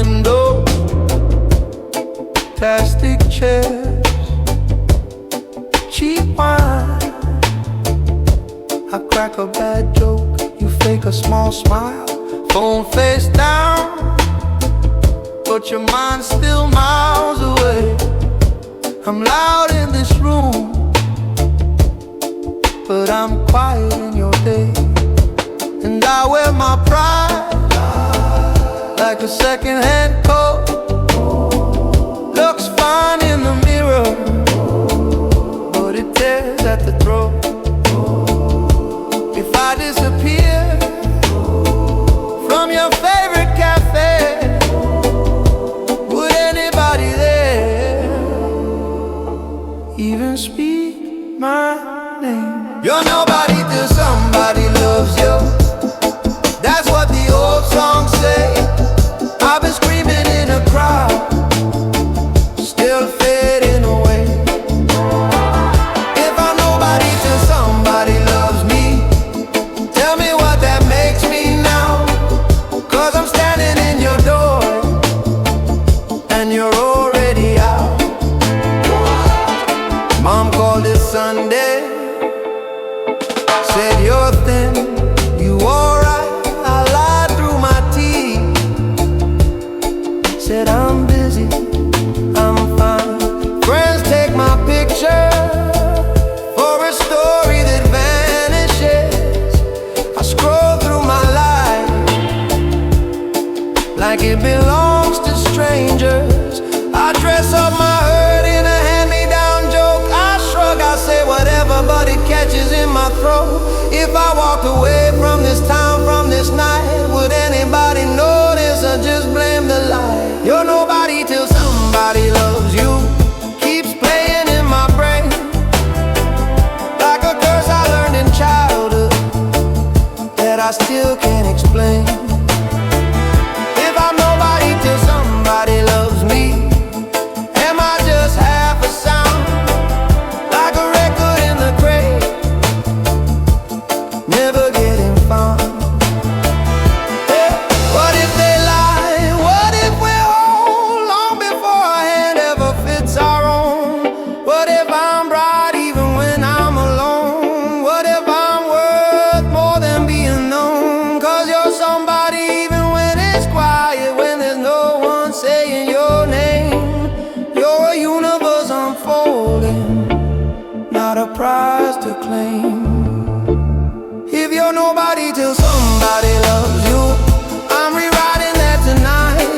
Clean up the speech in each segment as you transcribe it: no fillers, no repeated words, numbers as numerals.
window, plastic chairs, cheap wine. I crack a bad joke, you fake a small smile. Phone face down, but your mind's still miles away. I'm loud in this room, but I'm quiet in your day. And I wear my pride like a second-hand coat. Looks fine in the mirror, but it tears at the throat. If I disappear from your favorite cafe, would anybody there even speak my name? You're nobody till somebody loves you. That's what the old songs say. I've been screaming in a crowd, still fading away. If I'm nobody till somebody loves me, tell me what that makes me now. 'Cause I'm standing in your door and you're already out. Mom called it Sunday, said you're thin, you alright? I lied through my teeth, said I'm busy, I'm fine. Friends take my picture for a story that vanishes. I scroll through my life like it belongs to strangers. I dress up my hurt in a hand-me-down joke. I shrug, I say whatever, but it catches in my throat. If I walked away from this town, from this night, would anybody notice or just blame the light? You're nobody till somebody loves you, keeps playing in my brain like a curse I learned in childhood that I still can't explain. If I'm nobody till somebody loves me, am I just half a sound, like a record in the grave, never getting found? Hey, what if they lie? What if we're whole long before our hand ever fits our own? What if I'm right even when I'm alone? What if I'm worth more than being known? 'Cause you're somebody even when it's quiet, when there's no one saying your name. You're a universe unfolding, not a prize to claim. If you're nobody till somebody loves you, I'm rewriting that tonight.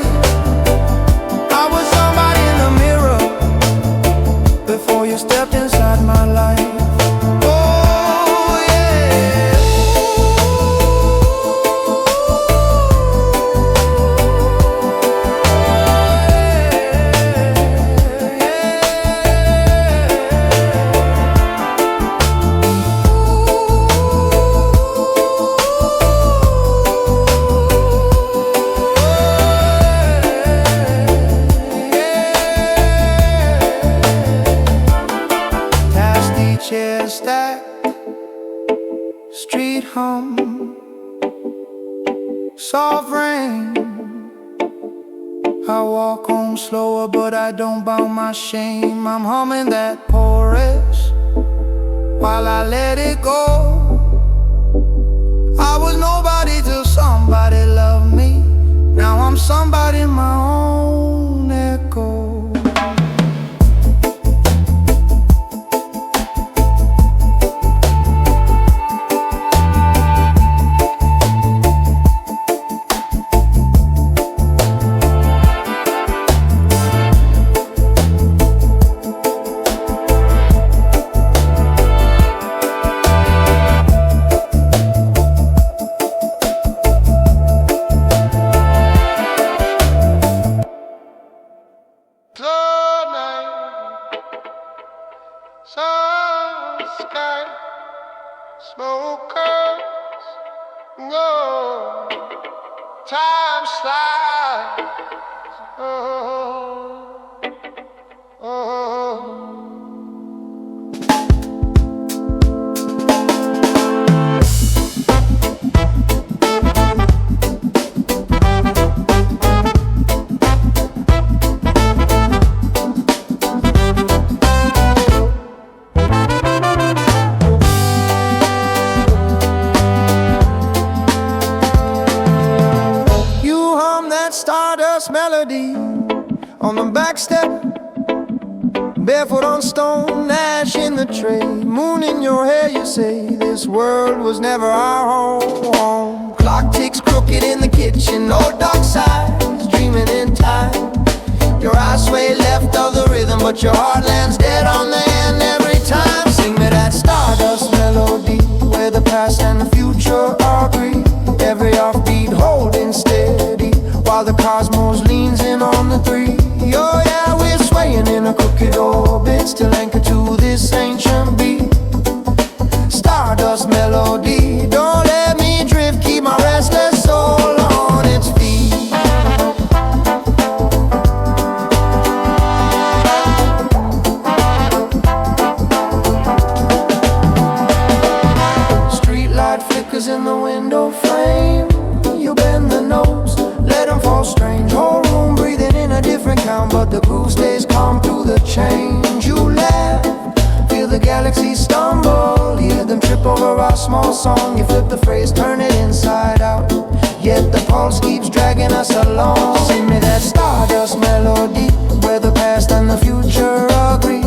I was somebody in the mirror before you stepped inside my life. Oh yeah. Chairs stacked, street hum, soft rain. I walk home slower, but I don't bow my shame. I'm humming that chorus while I let it go. I was nobody till somebody loved me. Now I'm somebody, my own echo. Sun, sky, smokers, no, time slides, oh, oh. melody on the back step, barefoot on stone, ash in the tray, moon in your hair. You say this world was never our home. Clock ticks crooked in the kitchen, no dark sides, dreaming in time. Your eyes sway left of the rhythm, but your heart lands dead on the hand every time. Sing me that stardust melody, where the past and the future agree. Every offbeat holding steady, while the cosmos leans in on the three. Oh yeah, we're swaying in a crooked orbit, still anchored to this ancient beat. Stardust melody, don't let me drift, keep my restless soul on its feet. Streetlight flickers in the window frame, you bend the notes, let them fall strange. Whole room breathing in a different count, but the groove stays calm through the change. You laugh, feel the galaxy stumble, hear them trip over our small song. You flip the phrase, turn it inside out, yet the pulse keeps dragging us along. Sing me that stardust melody, where the past and the future agree.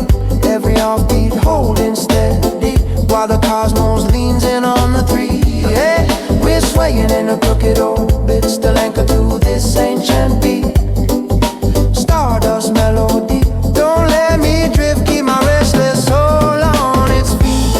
Every offbeat holding steady, while the cosmos leans in on the three. Yeah, we're swaying in a crooked orbit, still anchored to this ancient beat. Stardust melody, don't let me drift, keep my restless soul on its feet.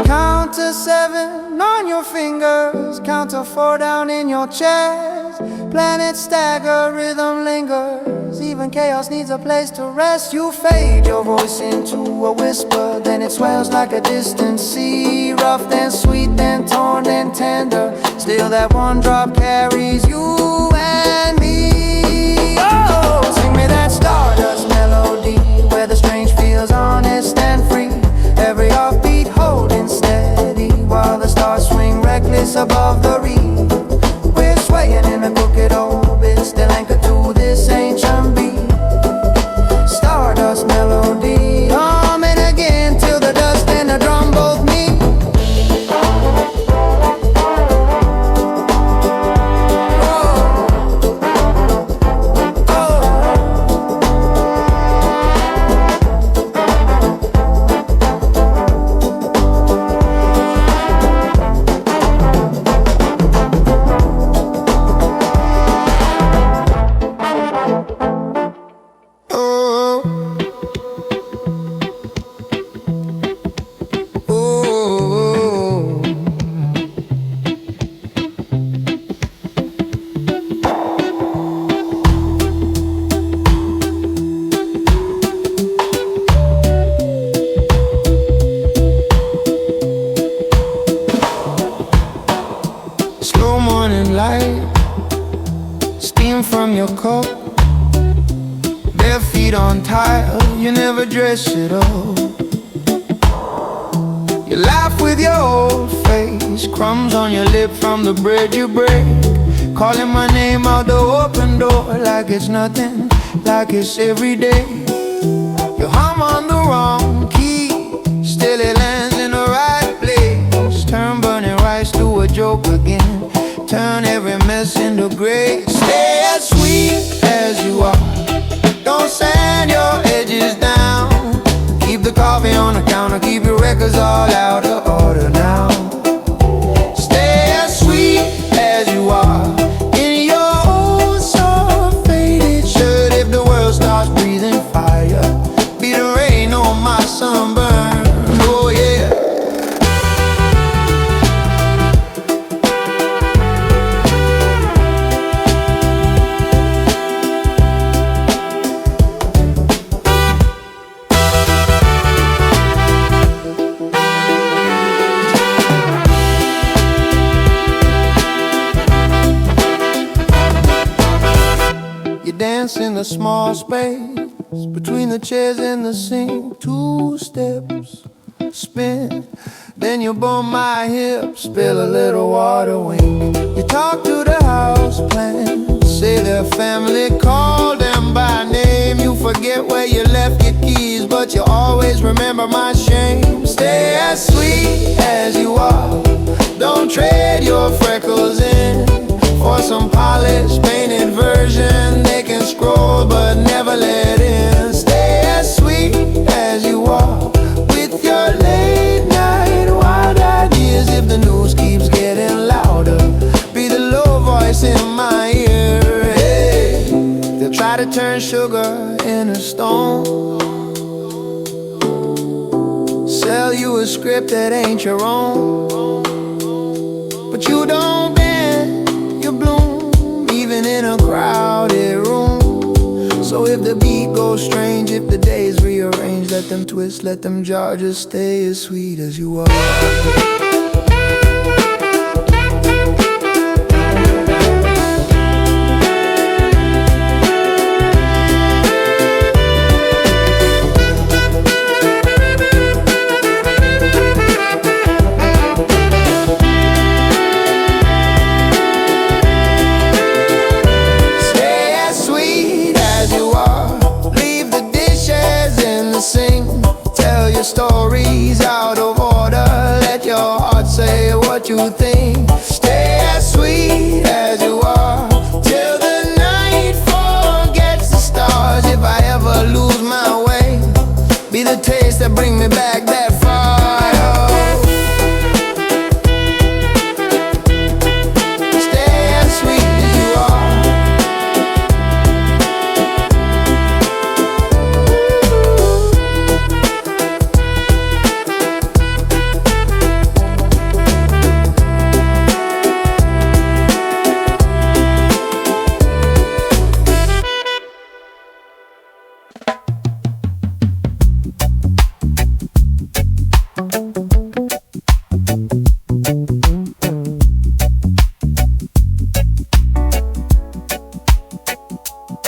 Count to 7 on your fingers, count to 4 down in your chest. Planets stagger, rhythm lingers, even chaos needs a place to rest. You fade your voice into a whisper, then it swells like a distant sea. Rough then sweet, then torn, then tender, still that one drop carries you and me. Oh, sing me that stardust melody, where the strange feels honest and free. Every offbeat holding steady, while the stars swing reckless above the reef. We're swaying in a crooked orbit, still anchored to this ancient beat. Stardust melody, humming again till the dust and the drum both meet. Slow morning light, steam from your coat, bare feet on tile, you never dress it up. You laugh with your old face, crumbs on your lip from the bread you break. Calling my name out the open door like it's nothing, like it's every day. You hum on the wrong key, still it lands in the right place. Turn burning rice to a joke again, turn every mess into grace. Stay as sweet as you are, don't sand your edges down. Keep the coffee on the counter, keep your records all out of order now. Stay as sweet as you are, in your own soft faded shirt. If the world starts breathing fire, be the rain on my sunburn. Oh yeah. Dance in a small space between the chairs and the sink. 2 steps, spin, Then you bump my hip, spill a little water, wink. You talk to the house plants, say their family, call them by name. You forget where you left your keys, but you always remember my shame. Stay as sweet as you are, don't trade your freckles in for some polished, painted version. They can scroll but never let in. Stay as sweet as you are, with your late night wild ideas. If the news keeps getting louder, be the low voice in my ear. Hey, they'll try to turn sugar into stone, sell you a script that ain't your own. But you don't bend, you bloom, even in a crowded room. So if the beat goes strange, if the days rearrange, let them twist, let them jar, just stay as sweet as you are. Tell your stories out of order, let your heart say what you think. Stay as sweet as you are, till the night forgets the stars. If I ever lose my way, be the taste that bring me back that far. Stay as sweet as you are.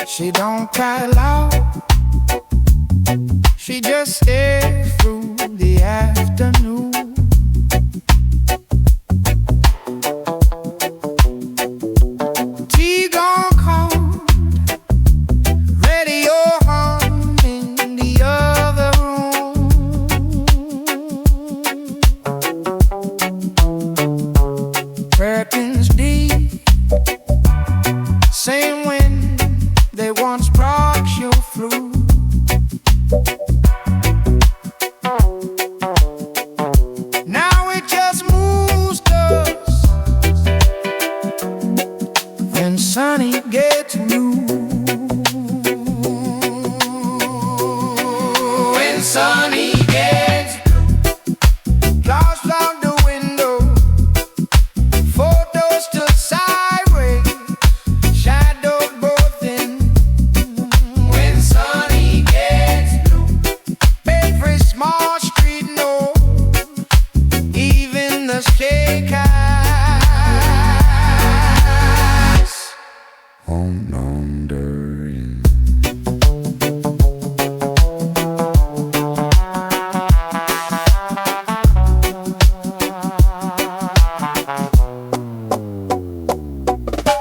She don't cry loud, she just stares through the afternoon. Tea gone cold, radio hum in the other room. Curtains deep, same wind they once brought you through. Now it just moves dust when sunny gets new. When sunny gets clouds block the window, photos still sideways, shadows both in. When sunny gets blue, every small street knows, even the stray cats won't wandering.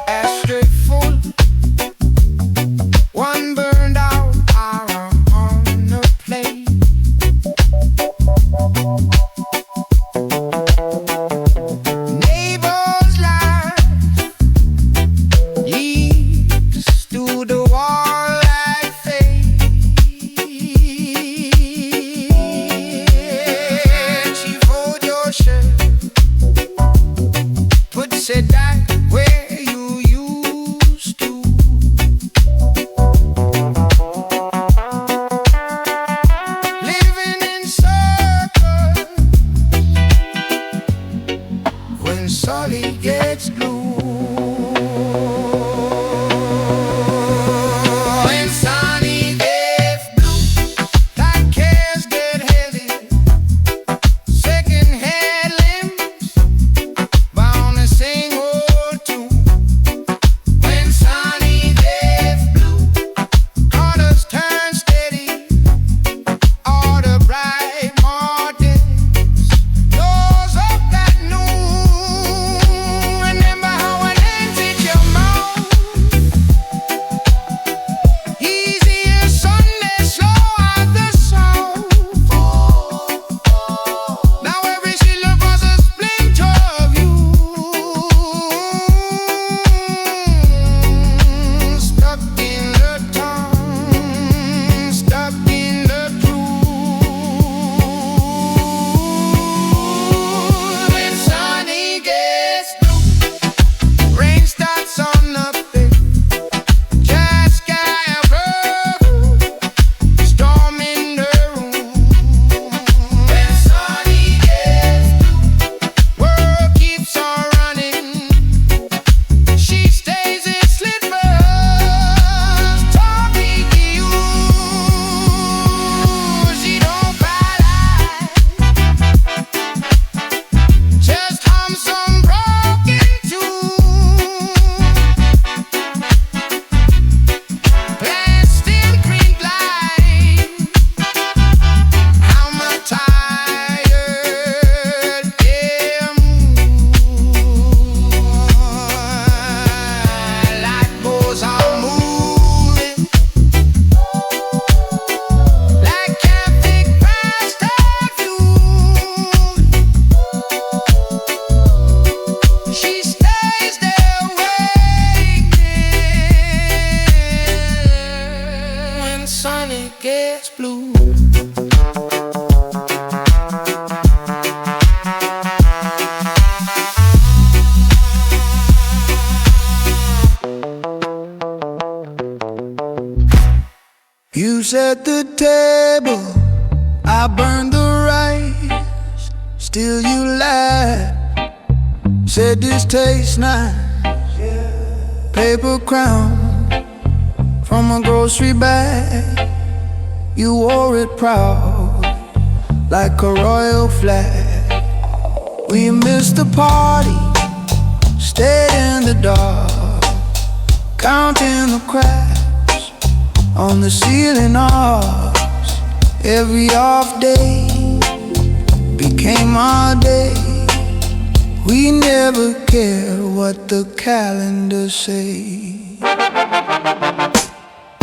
Ashtray full, one burned out hour on the plate. Neighbors' lives leaves gets blue. You set the table, I burned the rice. Still you laugh, said this tastes nice. Paper crown from a grocery bag, you wore it proud, like a royal flag. We missed the party, stayed in the dark, counting the cracks on the ceiling arcs. Every off day became our day. We never cared what the calendar say.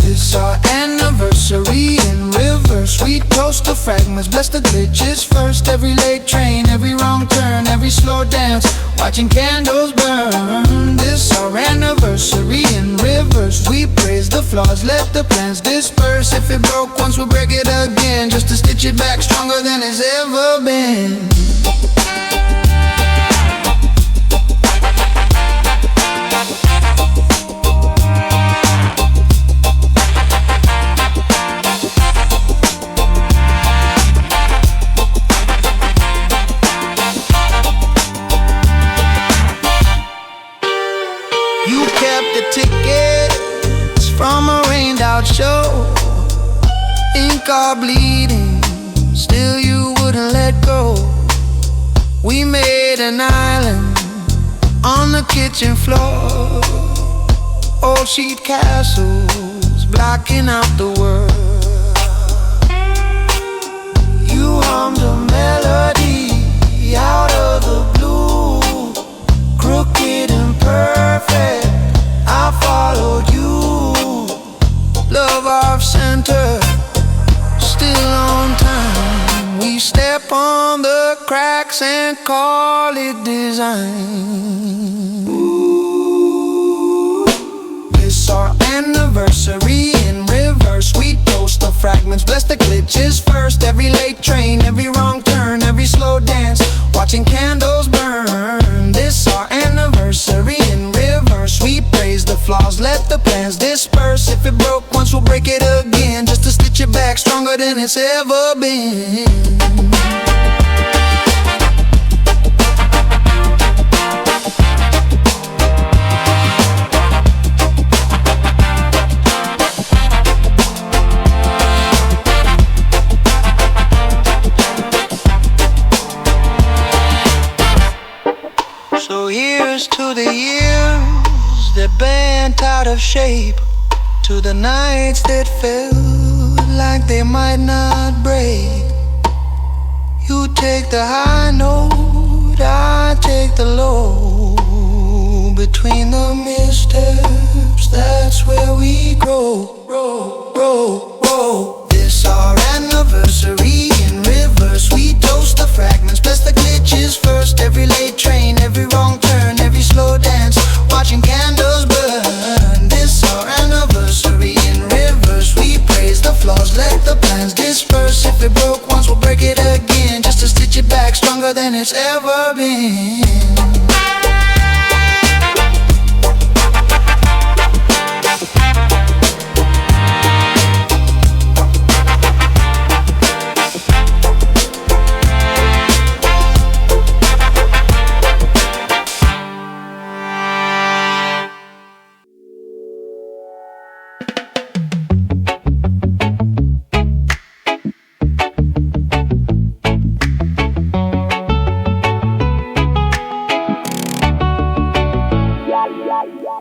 It's our anniversary in reverse. We toast the fragments, bless the glitches first. Every late train, every wrong turn, every slow dance, watching candles burn. This our anniversary in reverse. We praise the flaws, let the plans disperse. If it broke once, we'll break it again, just to stitch it back stronger than it's ever been. You kept the tickets from a rained out show. Ink all bleeding, still you wouldn't let go. We made an island on the kitchen floor. Old sheet castles blocking out the world. You hummed a melody out of the blue, crooked and perfect, I followed you. Love off center, still on time. We step on the cracks and call it design. Ooh. It's our anniversary in reverse. We toast the fragments, bless the glitches first. Every late train, every wrong turn, every slow dance, watching candles burn. This our anniversary in reverse. We praise the flaws, let the plans disperse. If it broke once, we'll break it again, just to stitch it back stronger than it's ever been. So here's to the years that bent out of shape, to the nights that felt like they might not break. You take the high note, I take the low. Between the missteps, that's where we grow. This our anniversary in reverse. We toast the fragments, bless the glitches first. Every late train, every wrong turn, every slow dance, watching candles burn. This our anniversary in reverse. We praise the flaws, let the plans disperse. If it broke once, we'll break it again, just to stitch it back stronger than it's ever been.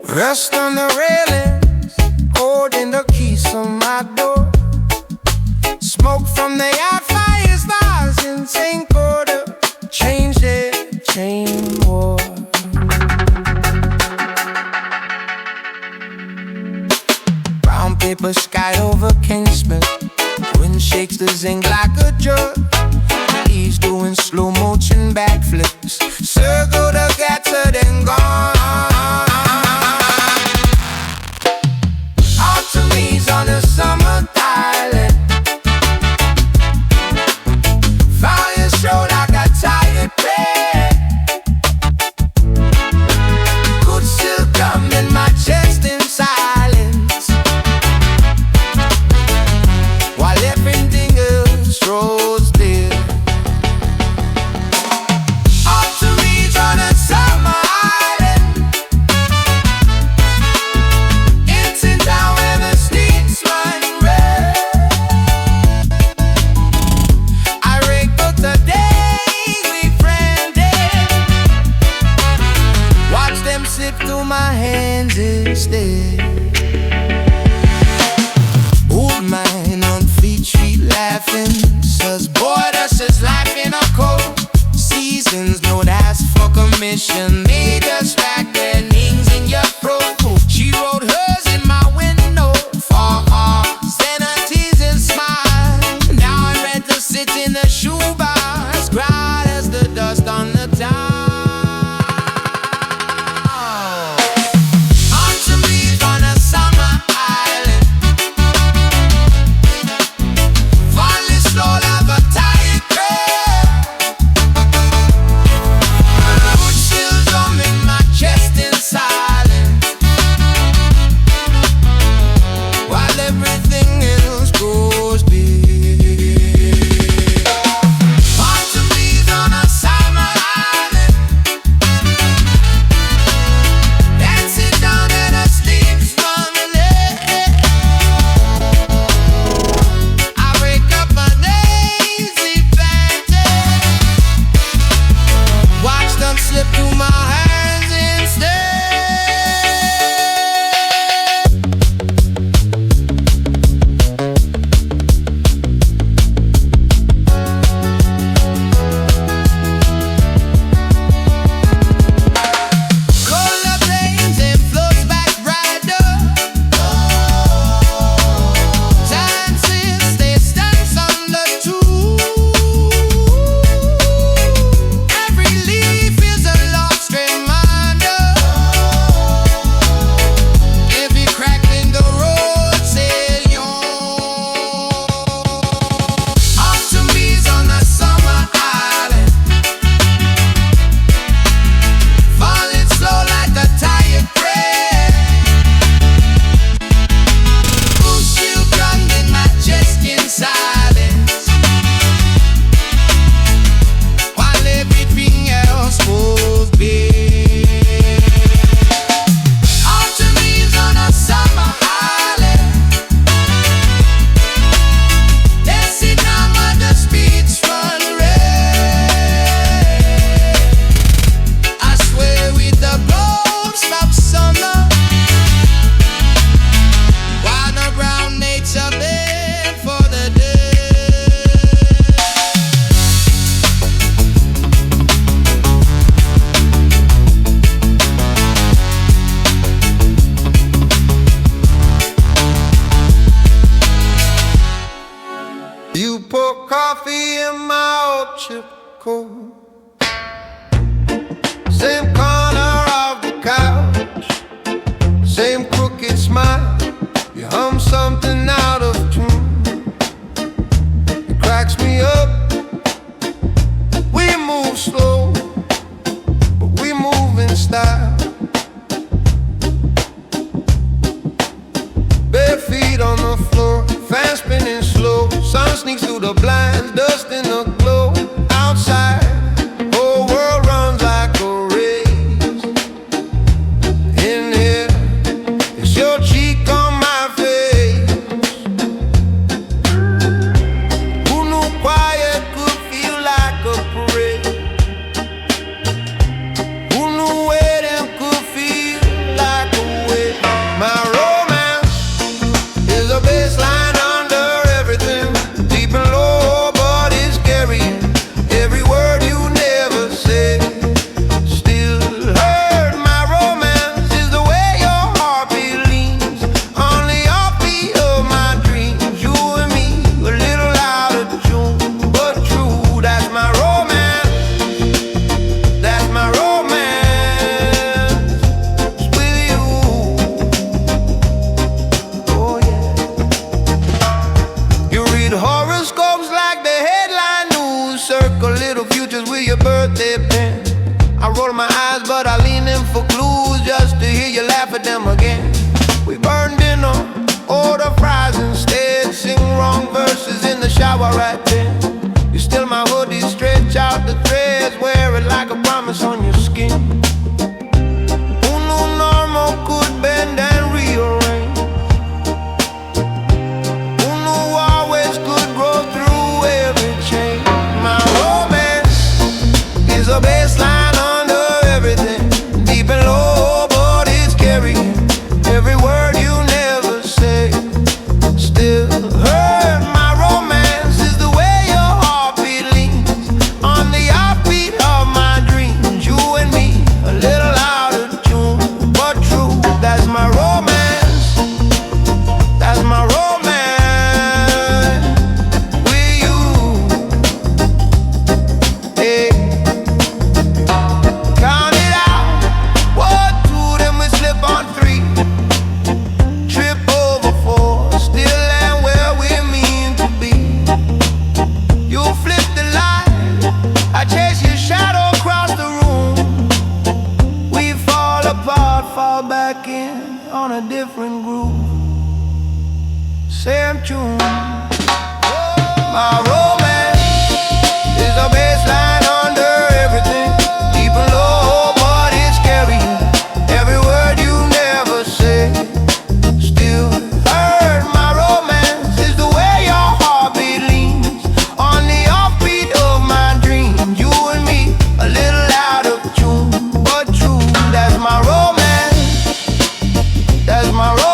Rest on the railings, holding the keys to my door. Smoke from the yard fire stars in St. Quarter. Change it, chain war. Brown paper sky over casement, wind shakes the zinc like a drug. He's doing slow motion backflips, circle the gator then gone. On a summer island, existed. Old man on Fleet Street laughing, says, boy, that's just life in a cold. Seasons, no, that's for commission. They distract their names in your throat. She wrote hers in my window for our sanities and smile. Now I'm ready to sit in the shoebox, cry as the dust on the town. You pour coffee in my old chip cold. Same corner of the couch, same crooked smile. You hum something out of tune. It cracks me up. We move slow, but we move in style. Bare feet on the floor, fan spinning slow. Sun sneaks through the blinds, dust in the glow. Outside, whole world runs like a race. In here, it's your cheek on my face. Who knew quiet could feel like a parade? Who knew waiting could feel like a wave? My romance is a baseline under everything, deep and low, but it's carrying every word you never say. Still hurt. My romance is the way your heartbeat leans on the offbeat of my dreams. You and me, a little out of tune, but true. That's my romance. That's my romance. It's with you. Oh yeah. You read horoscopes like the headline news. Circle little futures with your birthday pen. I roll my eyes, but I lean in for clues just to hear you laugh at them again. We burn dinner, order fries instead. Sing wrong verses in the shower right then. You steal my hoodie, stretch out the threads, wear it like a promise on your skin. Who knew normal could bend and rearrange? Who knew always could grow through every change? My romance is a baseline under everything, deep and low, but it's carrying playing on a different groove. Same tune. My romance is the baseline under everything. Deep and low, but it's carrying every word you never say. Still hurt. My romance is the way your heartbeat leans on the offbeat of my dreams. You and me, a little out of tune, but true. That's my romance. That's my romance.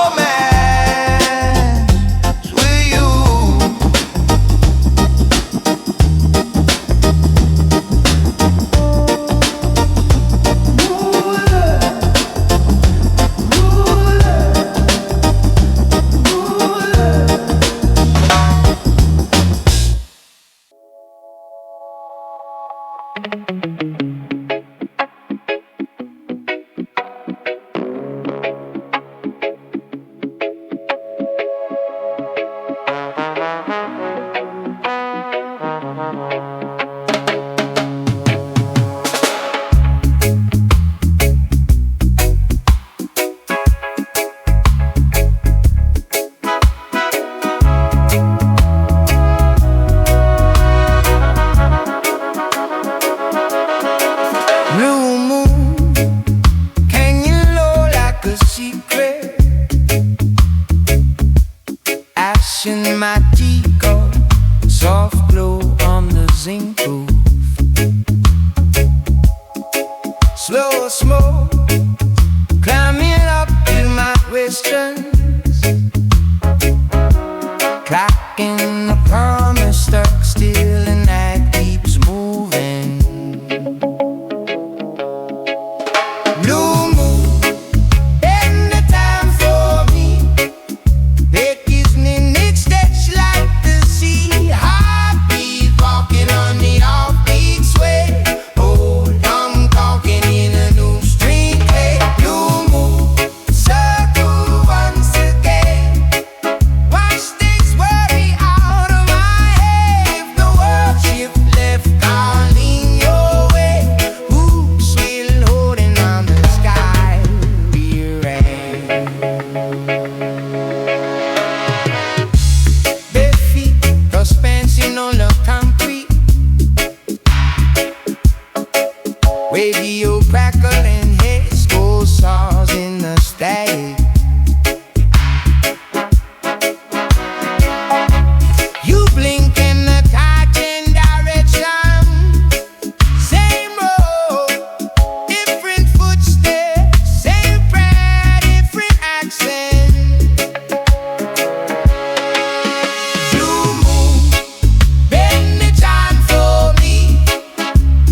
In my teacup, soft glow on the zinc roof. Slow smoke climbing up to my questions. Clock in the promise stuck still, and that keeps moving. Blue moon, and the time for me. Radio crackling, head school saws in the static. You blink in the touching direction. Same road, different footsteps. Same prayer, different accent. You move, bend the time for me.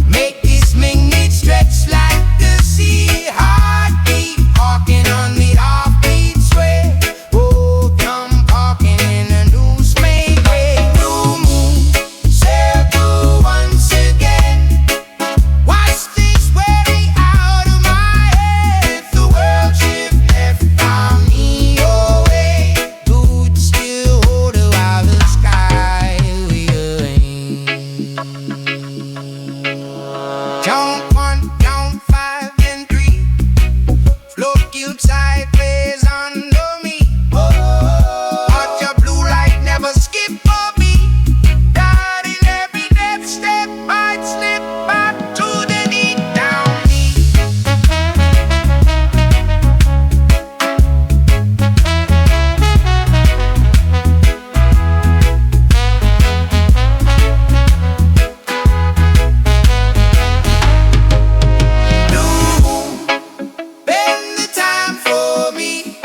Make this minute stretch like the sea. Heartbeat, walking on the offbeat sway. Oh, come walking in a new smade way. Blue moon, circle once again. Watch this weary out of my head. The world shift left on me your way. Dude, still hold it while the sky will rain. Count 1, count 5 and 3. Float cute sideways under me. Watch your blue light never skip for me. God in every next step might slip back to the deep down me. Bend the time for me.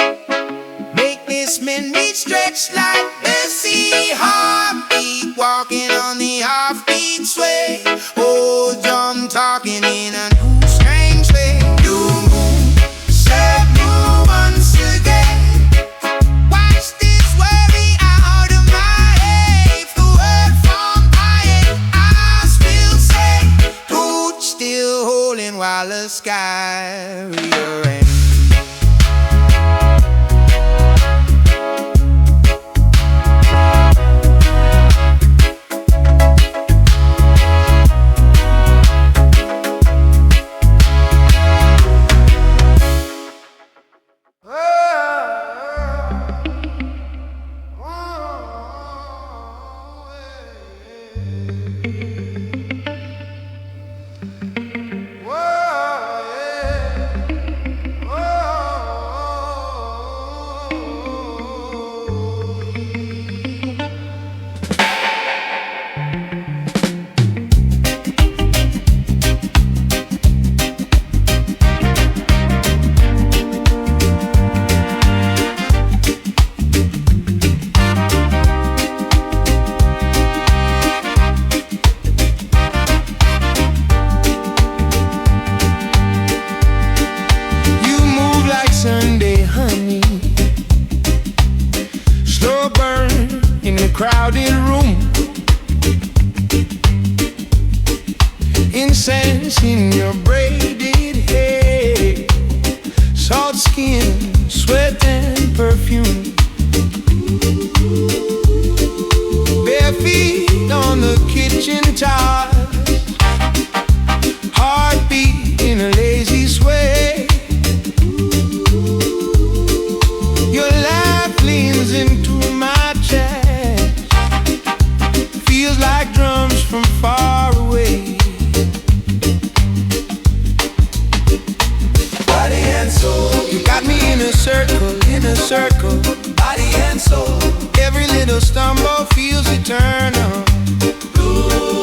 Make this minute stretch like the sea. Heartbeat, walking on the offbeat sway. Oh, drum talking in a new strange way. New moon, circle once again. Watch this worry out of my head. If the word from high, I still say, dude, still holding while the sky rearranges. perfume. Bare feet on the kitchen tile, heartbeat in a lazy sway. Your laugh leans into my chest, feels like drums from far away. Body and soul, you got me in a circle, body and soul. Every little stumble feels eternal. Ooh,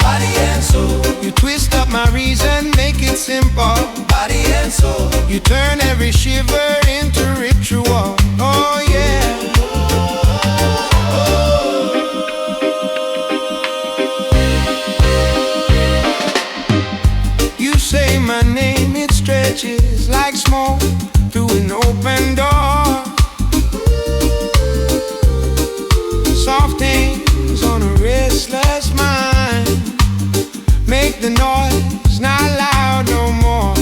body and soul, you twist up my reason, make it simple. Body and soul, you turn every shiver into ritual. Oh yeah. You say my name, it stretches like smoke through an open door. Soft hands on a restless mind make the noise not loud no more.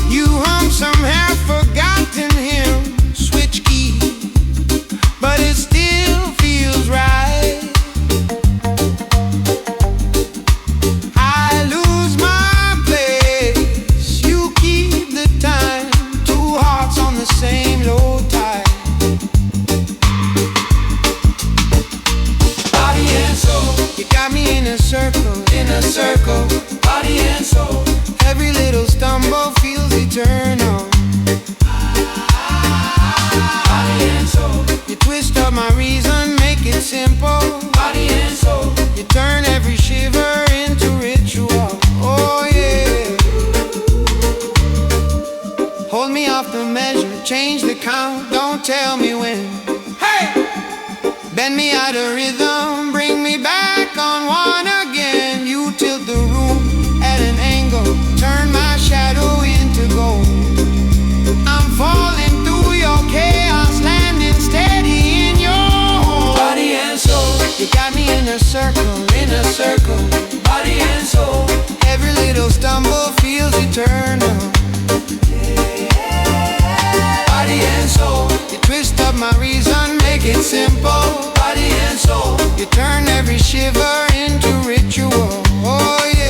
You hum some half-forgotten hymn, switch key, but it still feels right. I lose my place, you keep the time, two hearts on the same low tide. Body and soul, you got me in a circle, body and soul. Every little stumble feels eternal. Body and soul, you twist up my reason, make it simple. Body and soul, you turn every shiver into ritual. Oh yeah. Hold me off the measure, change the count, don't tell me when. Hey! Bend me out of rhythm, bring me back on one again. You tilt the room at an angle, turn my shadow into gold. I'm falling through your chaos, landing steady in your home. Body and soul, you got me in a circle, body and soul. Every little stumble feels eternal. Body and soul, you twist up my reason, make it simple. Body and soul, you turn every shiver into ritual. Oh yeah.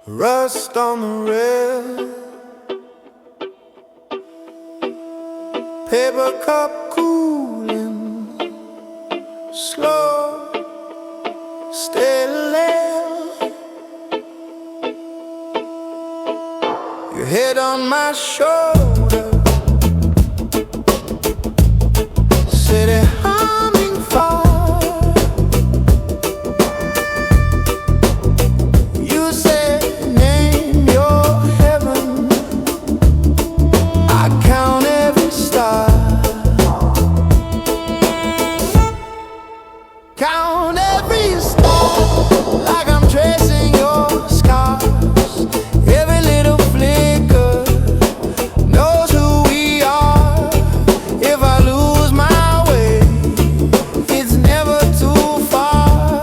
Rust on the rail, paper cup cooling, slow, steady. Your head on my shoulder, city humming far. Count every star like I'm tracing your scars. Every little flicker knows who we are. If I lose my way, it's never too far.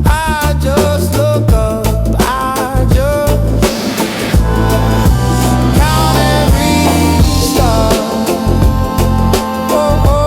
I just look up, I just count every star. Oh, oh.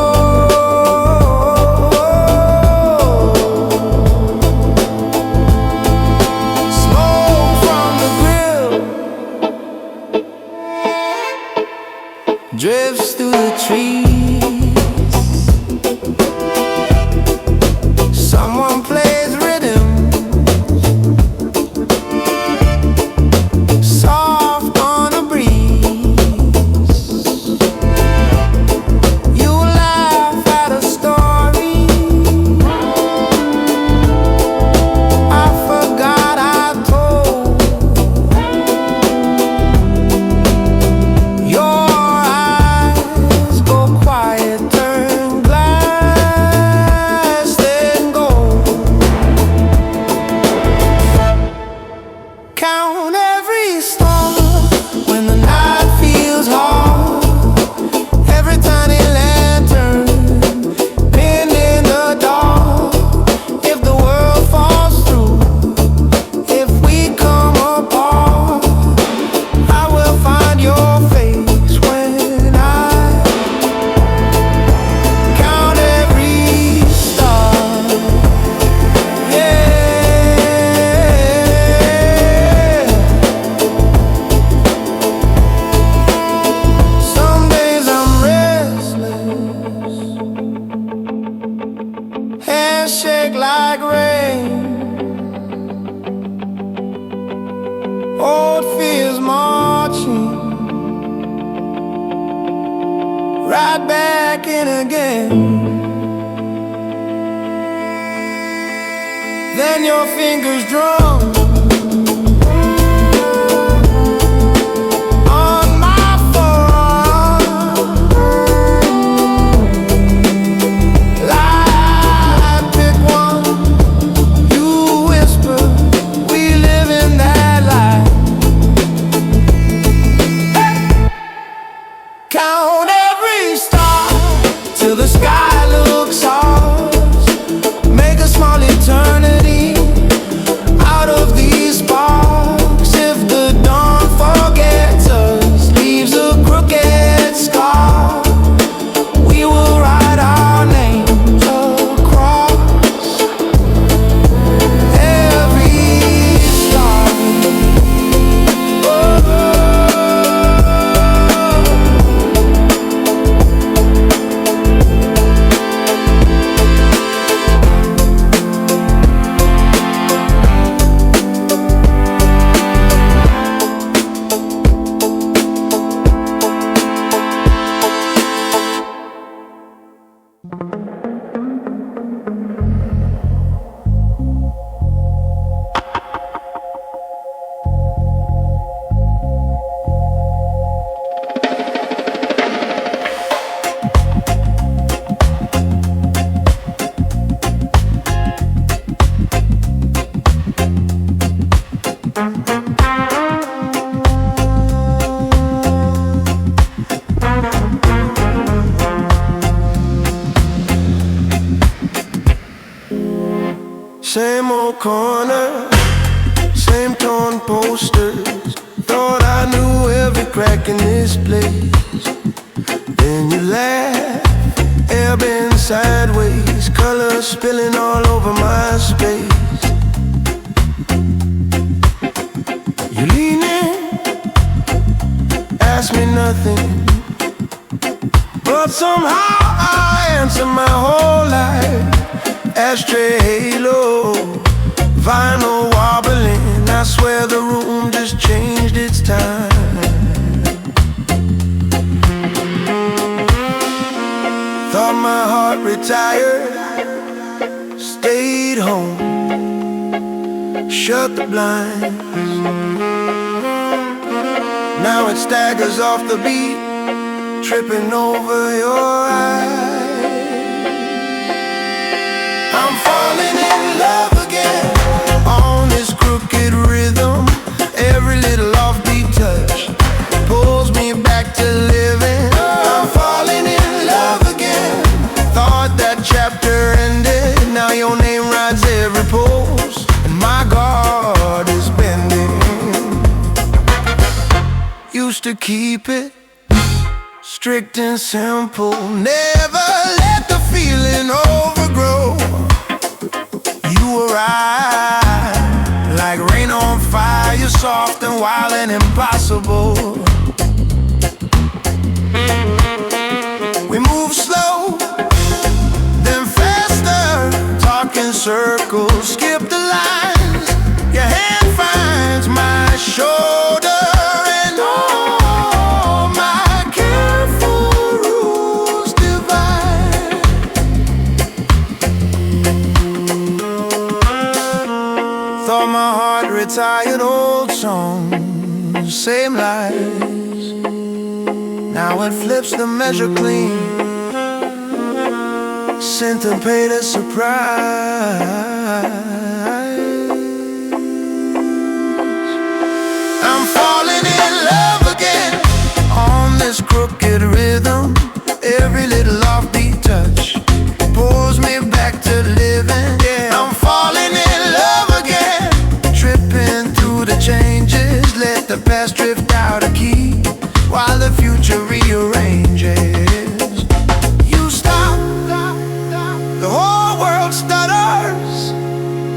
hands shake like rain. Old fears marching right back in again. Then your fingers drum on my forearm. Light, pick one. You whisper, we live in that light. Hey! Count every star till the sky looks ours. Make a small eternity out of these sparks. If the dawn forgets us, leaves a crooked scar, we will write our names across every star. Same old corner, same torn posters. Thought I knew every crack in this place. Then you laugh, air bent sideways, color spilling all over my space. You lean in, ask me nothing, but somehow I answer my whole life. Ashtray halo, vinyl wobbling, I swear the room just changed its time. Thought my heart retired, stayed home, shut the blinds. Now it staggers off the beat, tripping over your eyes. I'm falling in love again on this crooked rhythm. Every little offbeat touch pulls me back to living. I'm falling in love again. Thought that chapter ended, now your name rides every post, and my guard is bending. Used to keep it strict and simple, never let the feeling overgrow. You arrive like rain on fire, soft and wild and impossible. We move slow, then faster, talk in circles, skip the lines. Your hand finds my shoulder, and all my careful rules divide. Thought my heart retired, old songs, same lies. Now it flips the measure clean, syncopated surprise. I'm falling in love again on this crooked rhythm. Every little offbeat touch pulls me back to living. Yeah, I'm falling in love again, tripping through the changes. Let the past drift out of key while the future rearranges. You stop, the whole world stutters.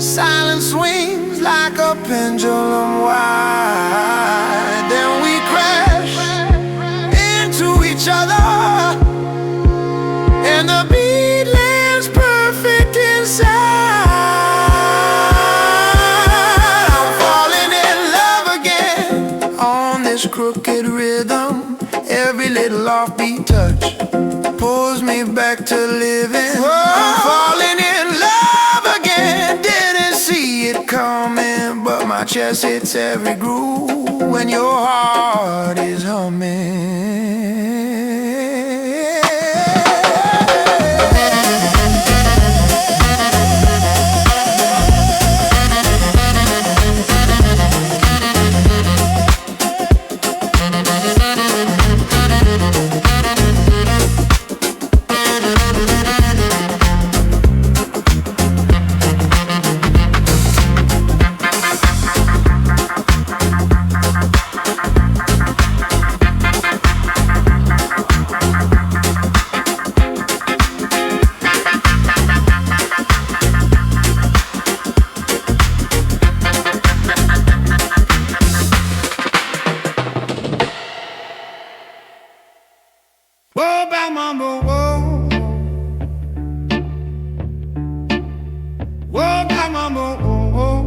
Silence swings like a pendulum wide. Then we crash into each other, and the beat lands perfect in inside. I'm falling in love again on this crooked rhythm. Every little offbeat touch pulls me back to living. I'm falling in love again. Didn't see it coming, but my chest hits every groove when your heart is humming. Whoa, bang, mambo, whoa. Whoa, bang, mambo, whoa.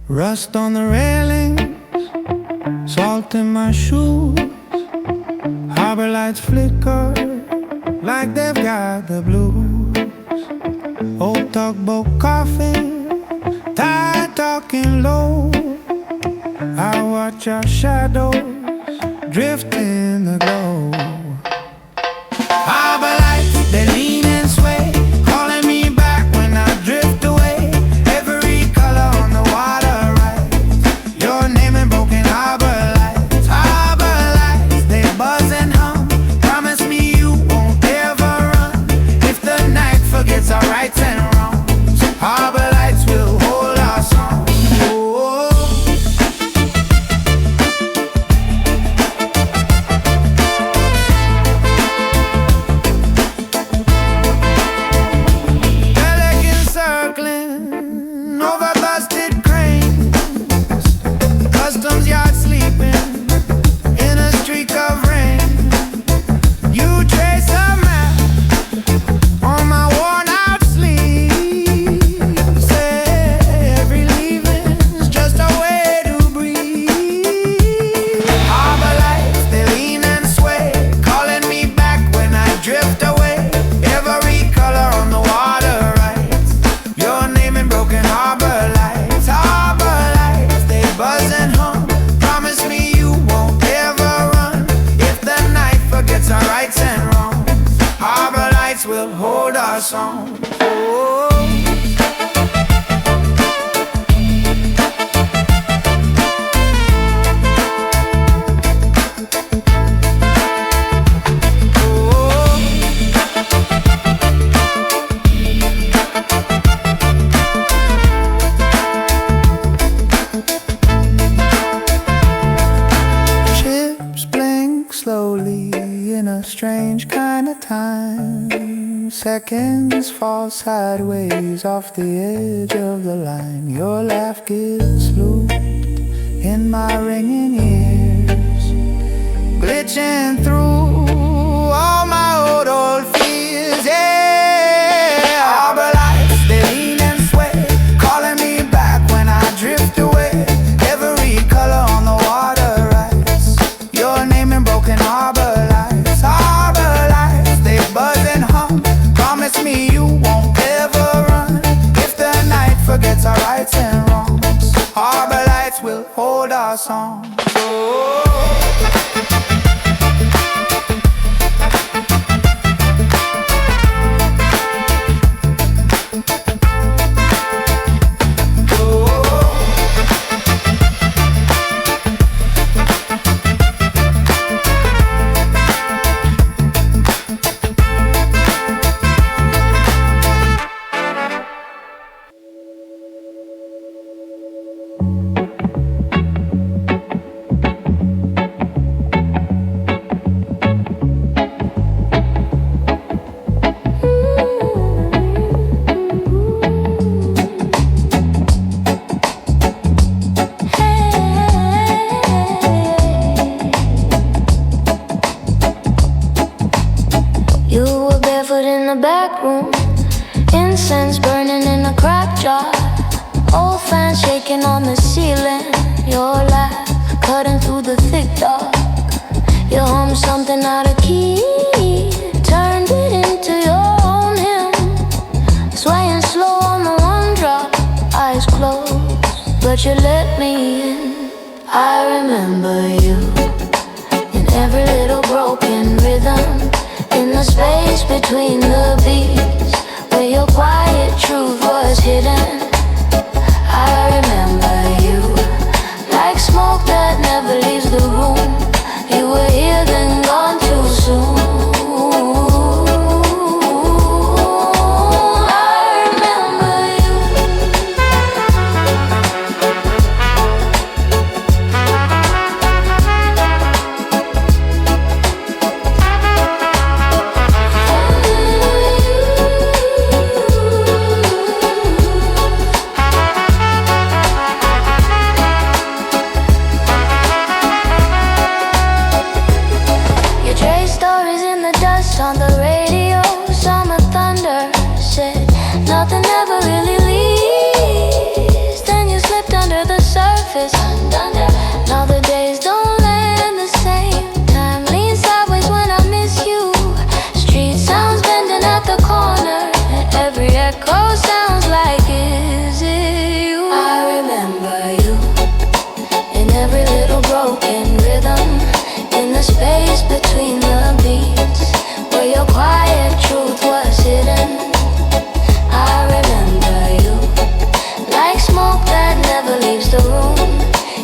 Rust on the railings, salt in my shoes. Harbor lights flicker like they've got the blues. Old tugboat coughing, tide talking low. I watch our shadows drift in the glow. Harbor lights, they lean and sway, calling me back when I drift away. Every color on the water writes your name in broken harbor lights. Harbor lights, they buzz and hum. Promise me you won't ever run if the night forgets our rights and wrongs. Harbor lights will hold our song. Will hold our song. Oh. Ships blink slowly in a strange kind of time. Seconds fall sideways off the edge of the line. Your laugh gets looped in my ringing ears, glitching through all my old fears. Yeah, harbor lights, they lean and sway, calling me back when I drift away. Every color on the water writes your name in broken harbor lights. Harbor lights, they buzz and hum. Promise me you won't ever run if the night forgets our rights and wrongs. Harbor lights will hold our song. Oh. barefoot in the back room, incense burning in a crack jar, old fan shaking on the ceiling. Your laugh cutting through the thick dark. You hum something out of key, turned it into your own hymn, swaying slow on the one drop, eyes closed, but you let me in. I remember you in every little broken rhythm, in the space between the beats, where your quiet truth was hidden. I remember you like smoke that never leaves the room. You were here then gone too soon. On the radio, summer thunder said nothing ever really leaves. Then you slipped under the surface. Now the days don't land the same. Time leans sideways when I miss you. Street sounds bending at the corner, and every echo sounds like, is it you? I remember you in every little broken rhythm, in the space between the beats, where your quiet truth was hidden. I remember you like smoke that never leaves the room.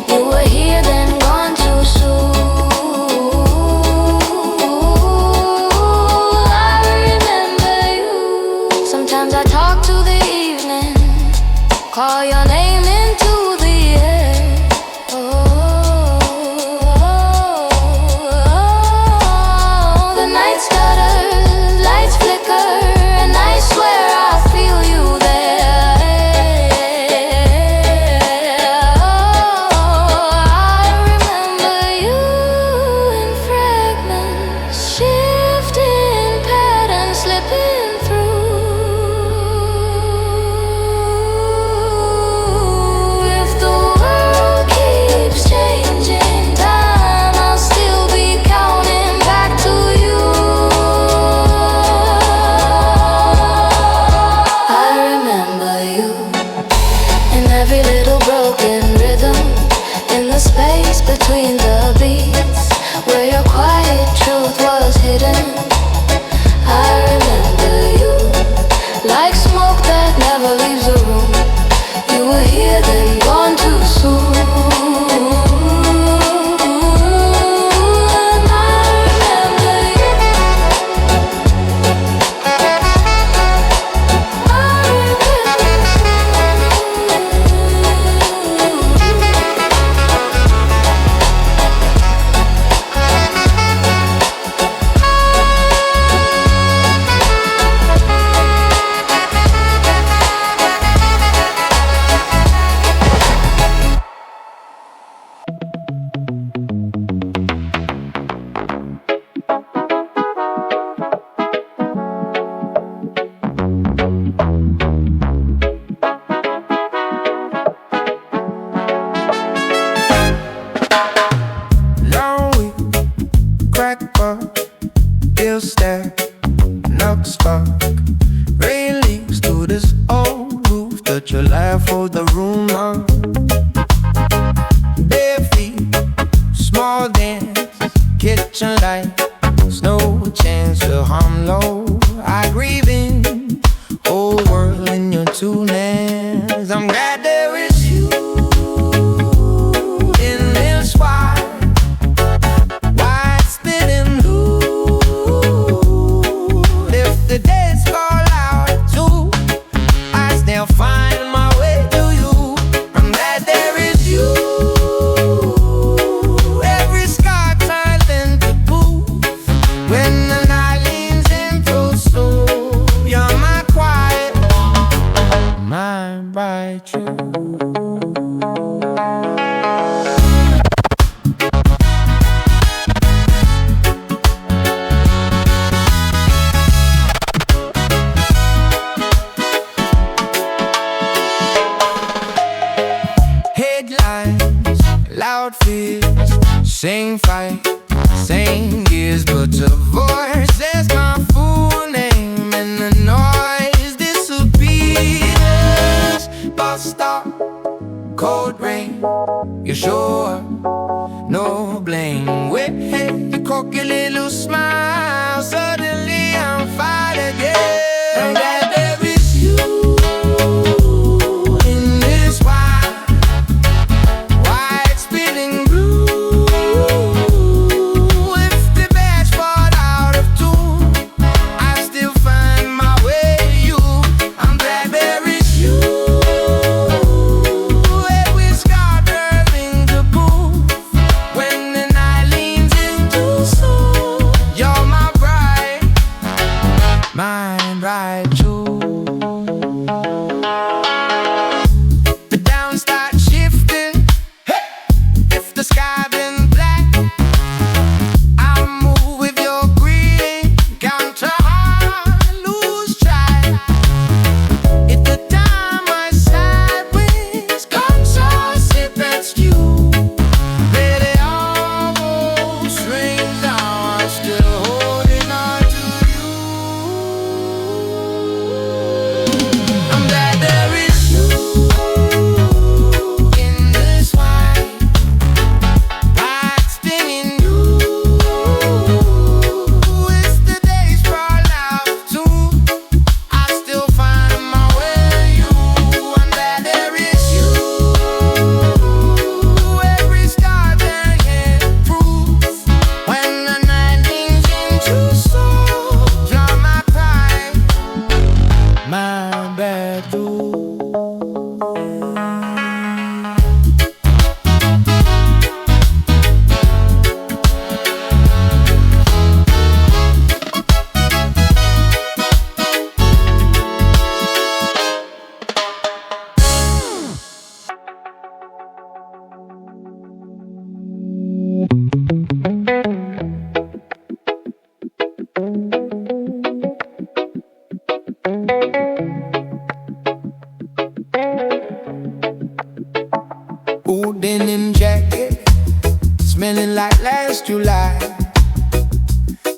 You were here then gone too soon. I remember you. Sometimes I talk to the evening, call your name into the air. The night stutters, lights flicker, and I swear I feel you there. I remember you in fragments, shifting patterns, slipping through. If the world keeps changing time, I'll still be counting back to you. I remember you in every little broken rhythm, in the space between the beats, where your quiet truth was hidden. I remember you like smoke that never leaves a room. You were here then gone too soon. Long week, crack bar, bill stack, knock spark. Rain leaks through this old roof, touch your laugh, hold the room on. Bare feet, small dance, kitchen light, no chance to hum low. I grieve in whole world in your two hands. I'm glad there is you in this wide spinning loop. If the days call out too, I still find my way to you. I'm glad there is you. Every scar turns into proof when the night leans into mine right too. The down start shifting. Hey! If the sky been black, I'll move with your green. Count to high, lose track. If the time I sideways comes, I'll sit next to you. Baby, almost rings down, I'm still holding on to you. I'm glad there is you in this white spinning you. It's the days fall out too. I still find my way to you. I'm glad there is you. Every star bearing fruit. When the night leans into soul, draw my pride, my bad dude. Old denim jacket, smelling like last July.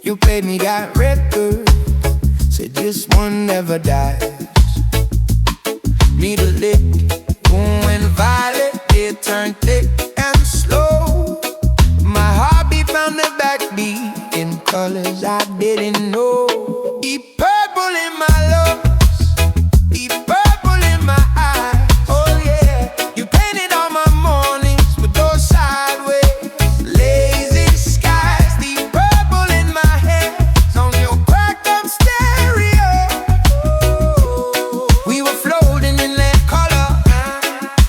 You played me that record, said this one never dies. Need a lick, boom and violet, it turned thick and slow. My heartbeat found the backbeat in colors I didn't know. Deep purple in my lungs, deep purple in my eyes. Oh yeah, you painted all my mornings with those sideways lazy skies. Deep purple in my hands on your cracked up stereo. We were floating in that color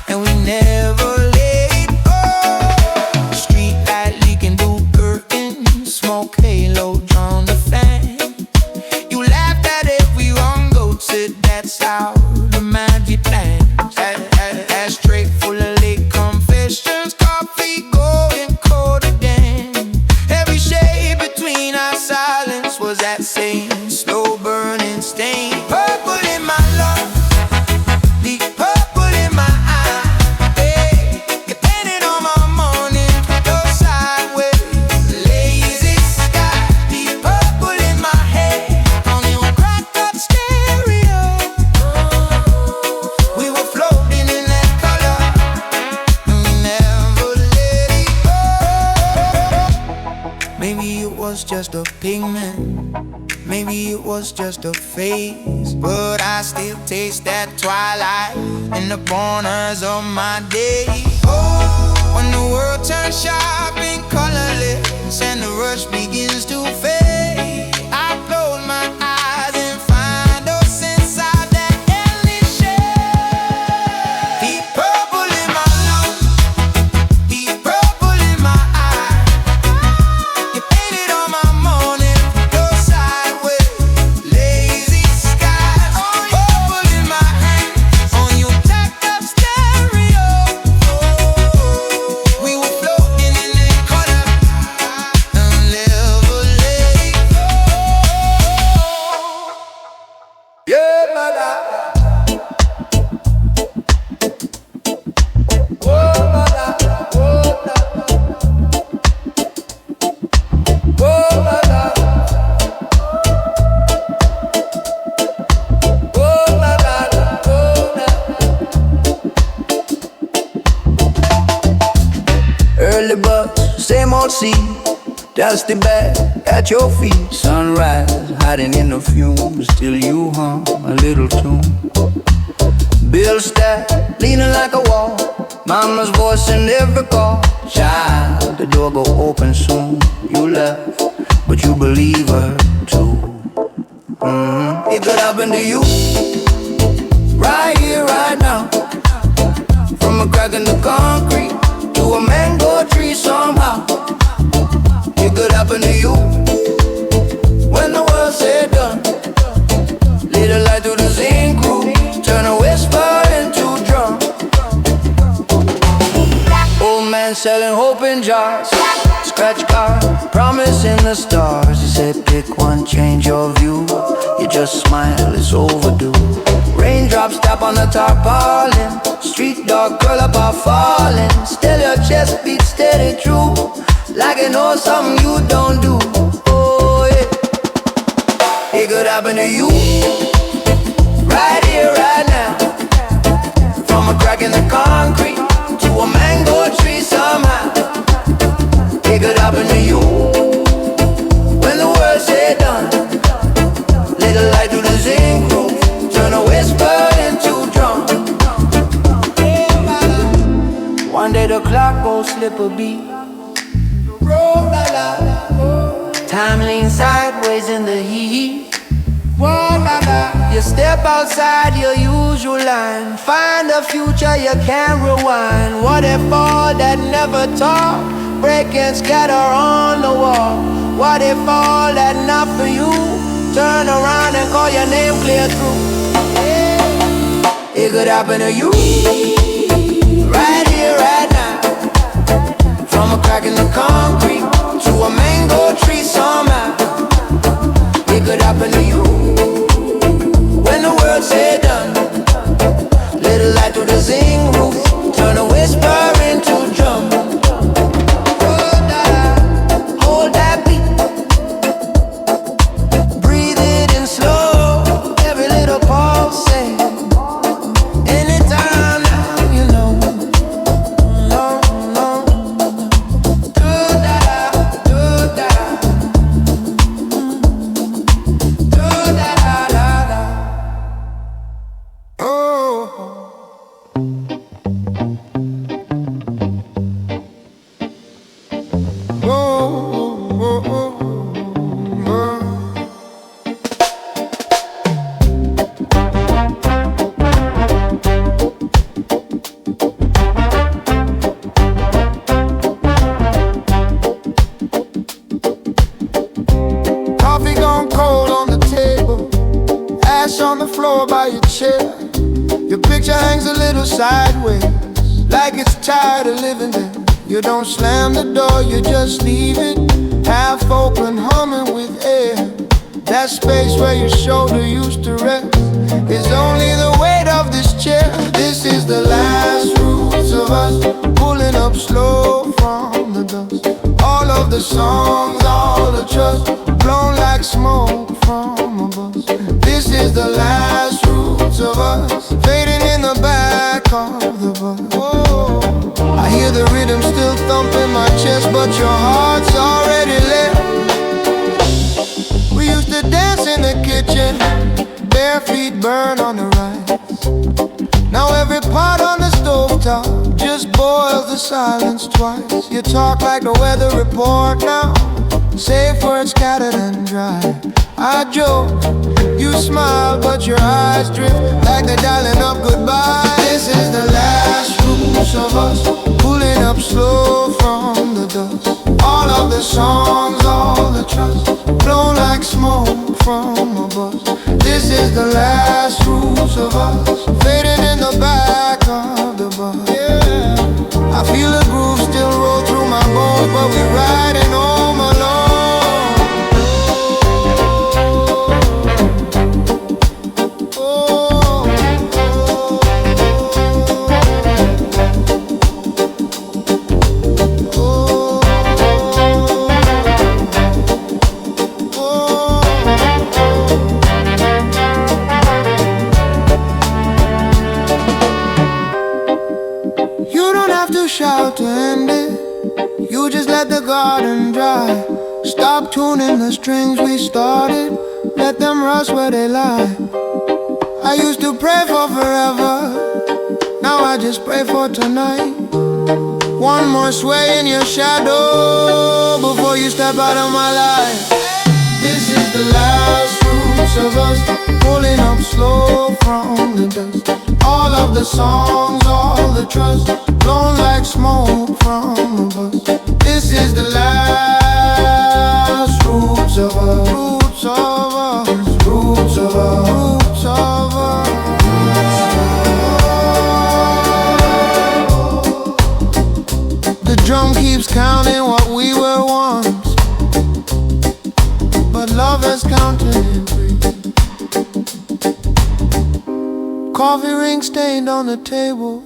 and we never let go. Street light leaking through curtains, smoke halo drawn the fan. You laughed at every wrong goat, said that's how the magic lands. Ashtray full of late confessions, coffee going cold again. Every shade between our silence was that same slow burning stain. Purple in my lungs, deep purple in my eyes. Hey, you painted all my mornings with those sideways lazy skies. Deep purple in my head on your cracked up stereo. We were floating in that color and we never let it go. Maybe it was just a pigment, maybe it was just a phase, but I still taste that twilight in the corners of my days. Oh, when the world turns sharp and colorless and the rush begins to fade, I close my eyes and find us inside that endless shade. Deep purple in my lungs, deep purple in my eyes. You painted all my morning, those sideways lazy skies. Purple in my hands on your jacked up stereo. We were floating in that color and never let it go. Yeah, my God. Oh, my God. Oh, my God. Oh, my God. Oh, my God. Oh, my God. Early bus, same old seat, dusty bag at your feet. Sunrise, hiding in the fumes, still you hum a little tune. Bill stack, leaning like a wall, mama's voice in every call. Child, the door go open soon. You left, but you believe her too. It could happen to you, right here, right now. From a crack in the concrete to a mango tree somehow. It could happen to you when the world's said done. selling hope in jars. Scratch card, promising the stars. You said pick one, change your view. You just smile, it's overdue. Raindrops tap on the tarpaulin. Street dog curl up are falling. Still your chest beats steady true, like you know something you don't do. Oh yeah, it could happen to you, right here, right now. From a crack in the concrete to a mango tree somehow. It could happen to you when the world's said done. Little light through the zinc roof, turn a whisper into drum. One day the clock gon' slip a beat. Time leans sideways in the heat. You step outside your usual line, find a future you can't rewind. What if all that never talk break and scatter on the wall? What if all that not for you turn around and call your name clear through? It could happen to you, right here, right now. From a crack in the concrete to a mango tree somehow. It could happen to you when the world's said done. Little light through the zinc roof, turn a whisper into drum. Hold that beat, breathe it in slow, every little pulse say. Anytime now, you know. No, no. Do-da-da, do-da-da. Do-da-da-da-da. Coffee gone cold on the table, ash on the floor by your chair. Your picture hangs a little sideways, like it's tired of living there. You don't slam the door, you just leave it half open, humming with air. That space where your shoulder used to rest is only the weight of this chair. This is the last roots of us, pulling up slow from the dust. All of the songs, all the trust, blown like smoke from a bus. This is the last roots of us, fading in the back of the bus. Whoa. I hear the rhythm still thumping my chest, but your heart's already left. We used to dance in the kitchen, bare feet burn on the rice. Now every pot on the stovetop just boils the silence twice. You talk like the weather report now, safe words scattered and dry. I joke, you smile, but your eyes drift like they're dialing up goodbye. This is the last roots of us, pulling up slow from the dust. All of the songs, all the trust, blown like smoke from a bus. This is the last roots of us, fading in the back of the bus. Yeah. I feel the groove still roll through my bones, but we riding home alone. Shout to end it, you just let the garden dry. Stop tuning the strings we started, let them rust where they lie. I used to pray for forever, now I just pray for tonight. One more sway in your shadow before you step out of my life. This is the last roots of us, pulling up slow from the dust. All of the songs, all the trust, blown like smoke from a bus. This is the last roots of us, roots of us, roots of us, roots of us. The Coffee ring stained on the table,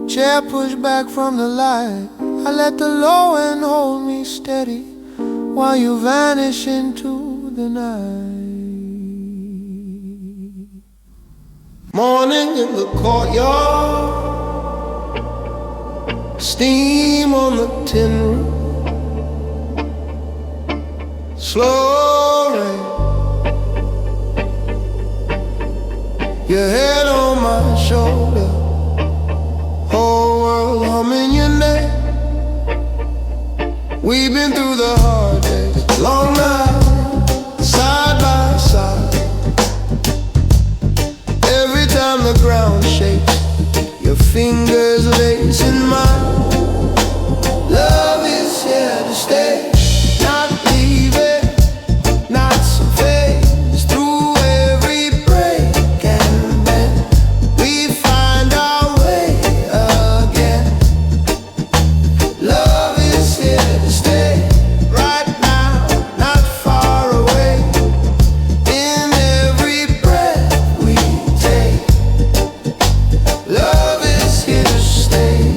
chair pushed back from the light. I let the low end hold me steady while you vanish into the night. Morning in the courtyard, steam on the tin roof, slow rain, your head on my shoulder, whole world humming your name. We've been through the hard days, long nights, side by side. Every time the ground shakes, your fingers lacing mine. Love is here to stay, not leaving, not some phase. Through every break and bend, we find our way again. Love is here to stay, right now, not far away. In every breath we take, love is here to stay.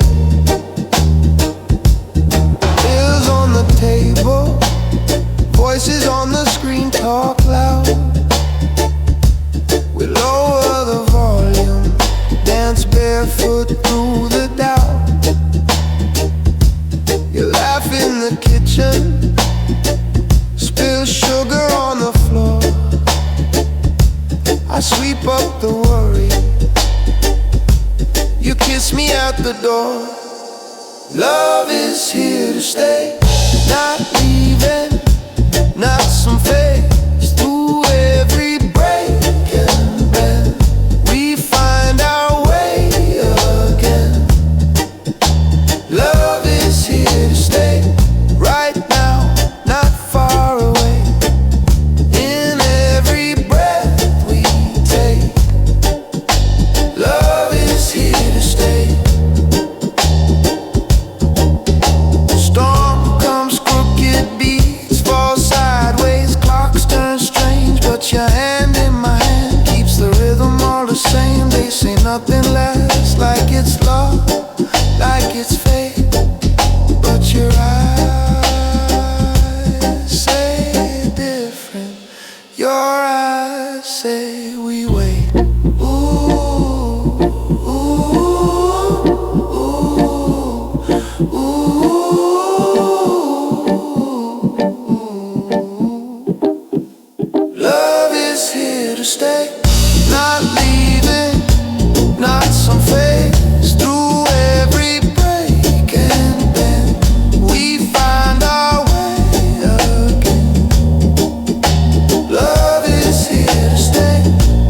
Bills on the table, voices on the screen talk loud. We lower the volume, dance barefoot through the doubt. You laugh in the kitchen, spill sugar on the floor. I sweep up the worry, you kiss me out the door. Love is here to stay, not leaving, not some phase. Through every break and bend, we find our way again. Love is here to stay, right now, not far away. In every breath we take, love is here to stay. Storm comes, crooked beats fall sideways, clocks turn strange, but your hand in my hand keeps the rhythm all the same. They say nothing lasts, like it's love, like it's fate, but your eyes say different. Your eyes say we wait. Ooh, ooh, ooh, ooh. Love is here to stay, not leaving, not some phase. Through every break and bend, we find our way again. Love is here to stay,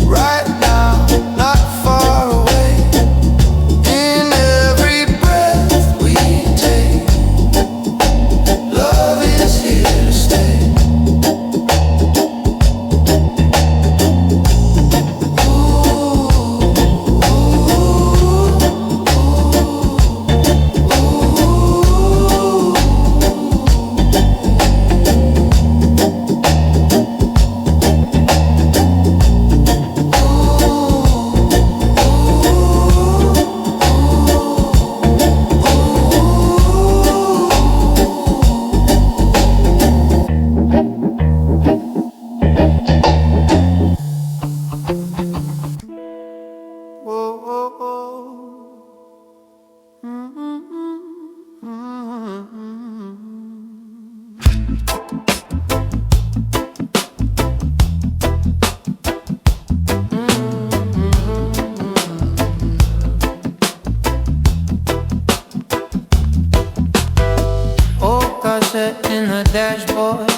right now, not far away. In every breath we take, love is here to stay. In the dashboard,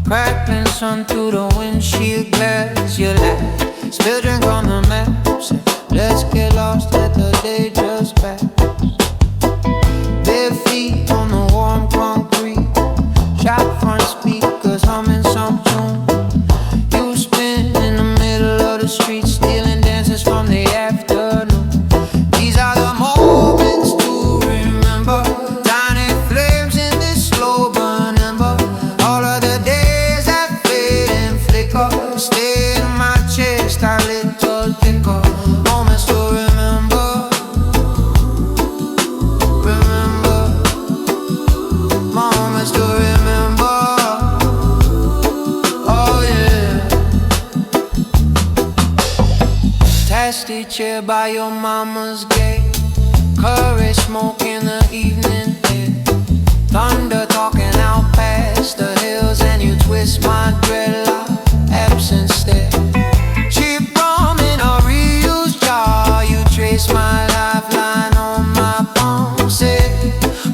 crackling sun through the windshield glass. You laugh, spill drink on the map, say, let's get lost, let the day just pass. Bare feet on the warm concrete, shop front speakers humming some tune. You spin in the middle of the street, stealing dances from the afternoon. These are the moments to remember, tiny flames in this slow burn ember. All of the days that fade and flicker, stay in my chest a little thicker. plastic chair by your mama's gate. Courage smoke in the evening air. Thunder talking out past the hills, and you twist my dreadlock, absent stare. Cheap rum in a reused jar, you trace my lifeline on my palm. Say,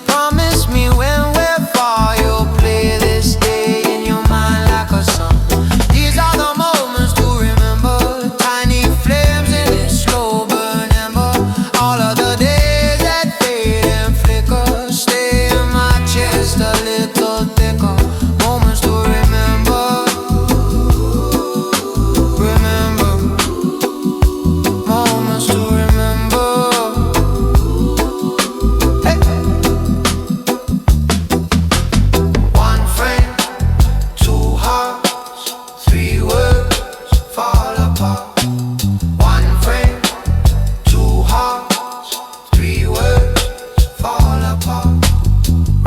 promise me when we're far, you'll play this day in your mind like a song. These are the moments to remember, tiny flames in this slow burn ember. All of the days that fade and flicker, stay in my chest a little thicker. Moments to remember, remember. Moments to remember. Hey. One frame, two hearts, three words fall apart. One frame, two hearts, three words fall apart.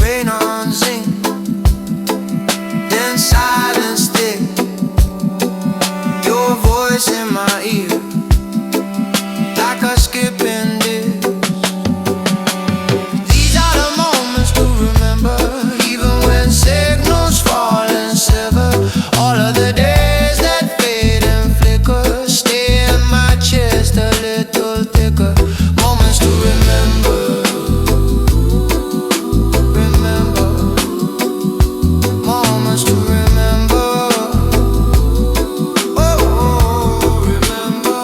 Rain on zinc, then silence thick. Your voice in my ear, like a skipping disc. These are the moments to remember, even when signals fall and sever. All of the days that fade and flicker, stay in my chest a little thicker. Moments to remember, remember. Moments to remember. Oh, remember.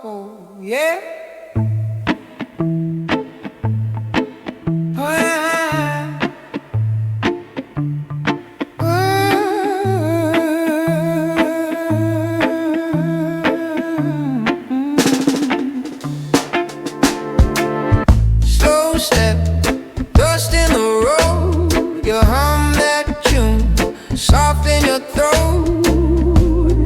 Oh, yeah. Oh, yeah. Slow step, dust in the road. You hum that tune, soft in your throat.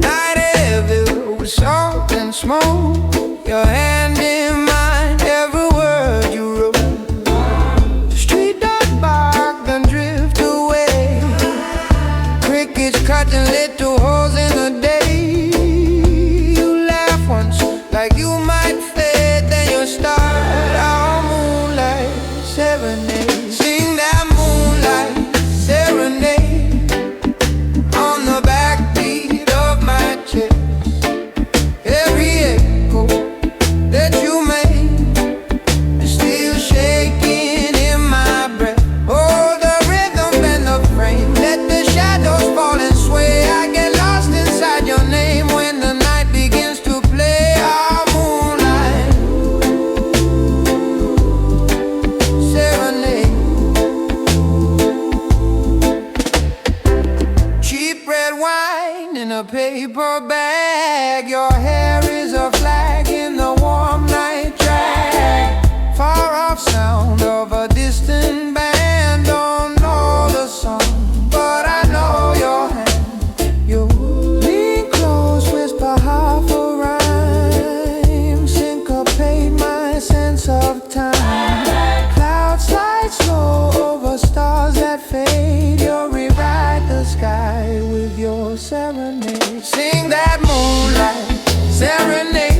Night heavy with salt and smoke. Your hand in mine, every word you wrote. Street dog bark, then drift away. Crickets cutting little holes in the day. You laugh once, like you might fade, then you start our moonlight serenade. Sing that moonlight serenade on the backbeat of my chest. Every echo that you made is still shaking in my breath. Oh, the rhythm and the frame, let the shadows fall and sway. I get lost inside your name when the night begins to play our moonlight serenade. Cheap red wine in a paper bag. Your hair is a flag in the warm night drag. Far off sound of a distant band. Don't know the song, but I know your hand. You lean close, whisper half a rhyme. Syncopate my sense of time. Clouds slide slow over stars that fade. You'll rewrite the sky with your serenade. Sing that moonlight serenade.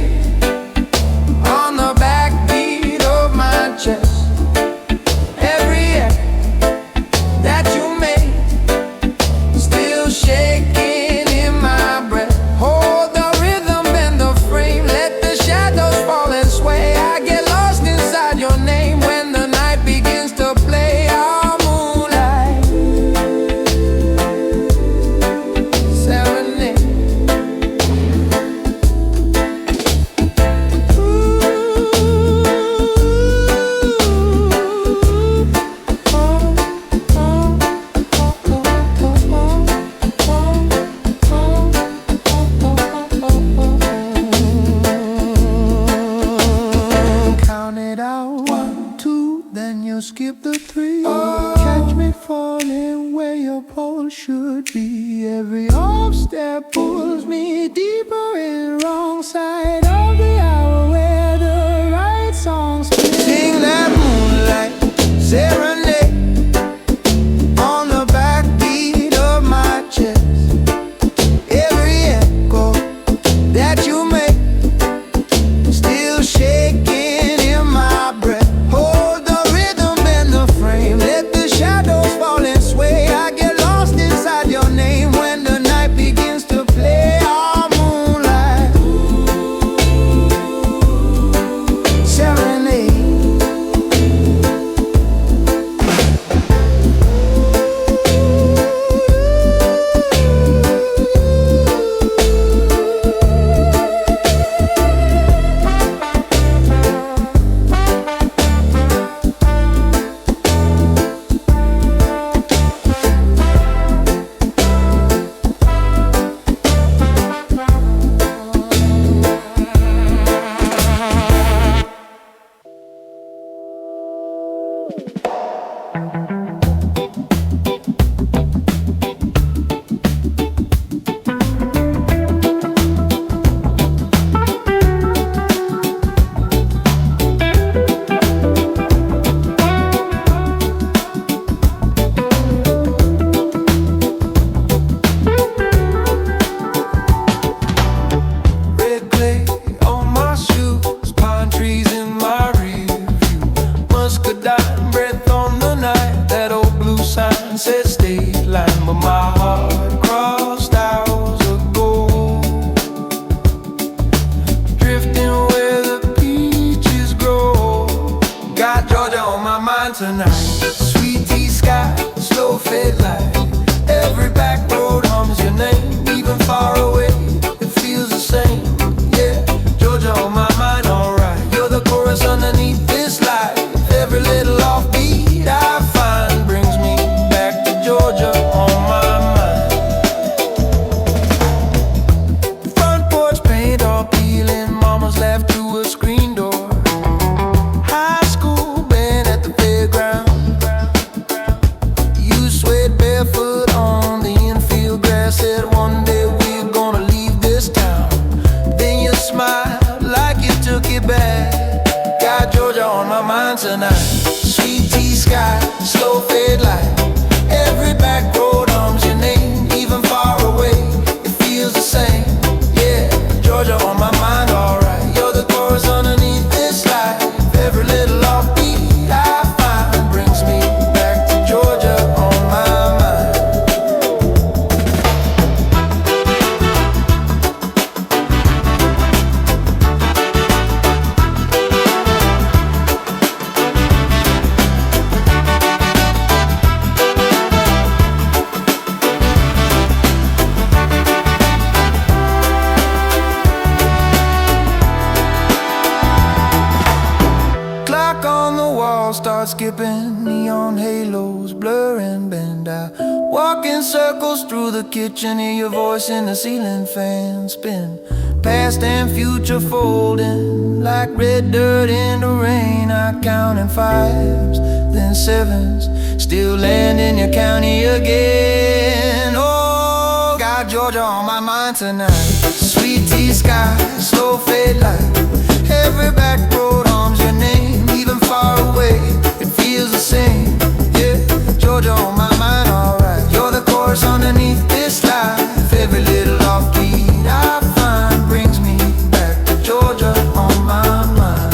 skip the three. Catch me falling where your pole should be. Every off step pulls me deeper in wrong side of the hour where the right songs play. Sing that moonlight serenade on the backbeat of my chest. Every echo that you make still shaking in my breath. Hold the rhythm and the frame, let the shadows fall and sway. I get lost inside your name when the night begins to play our moonlight serenade. Red clay on my shoes, pine trees in my rear view. Muscadine breath on the night, that old blue sign says state line, but my heart crossed hours ago. Drifting where the peaches grow. Got Georgia on my mind tonight. Sweet tea sky, slow fade light. Every back road hums your name, even far away. It feels the same, yeah. Georgia on my mind, alright. You're the chorus underneath this light. Every little offbeat I find brings me back to Georgia on my mind. Front porch paint all peeling, mama's laugh through a screen door. High school band at the fairground. You swayed barefoot on the infield grass, said one day we're gonna leave this town. Then you smiled like you took it back. Got Georgia on my mind tonight. Sweet tea sky, slow fade light. Every back road hums your name, even far away. It feels the same, yeah. Georgia on my mind, alright. You're the chorus underneath this light. Every little offbeat I find brings me back to Georgia on my mind. Clock on the wall starts skipping, neon halos blurring bend. I walk in circles through the kitchen, hear your voice in the ceiling fan spin. Past and future folding like red dirt in the rain. I count in fives, then sevens, still land in your county again. Oh, got Georgia on my mind tonight. Sweet tea sky, slow fade light. Every back road hums your name, even far away. It feels the same, yeah. Georgia on my mind, alright. You're the chorus underneath this life. Every little offbeat I find brings me back to Georgia on my mind.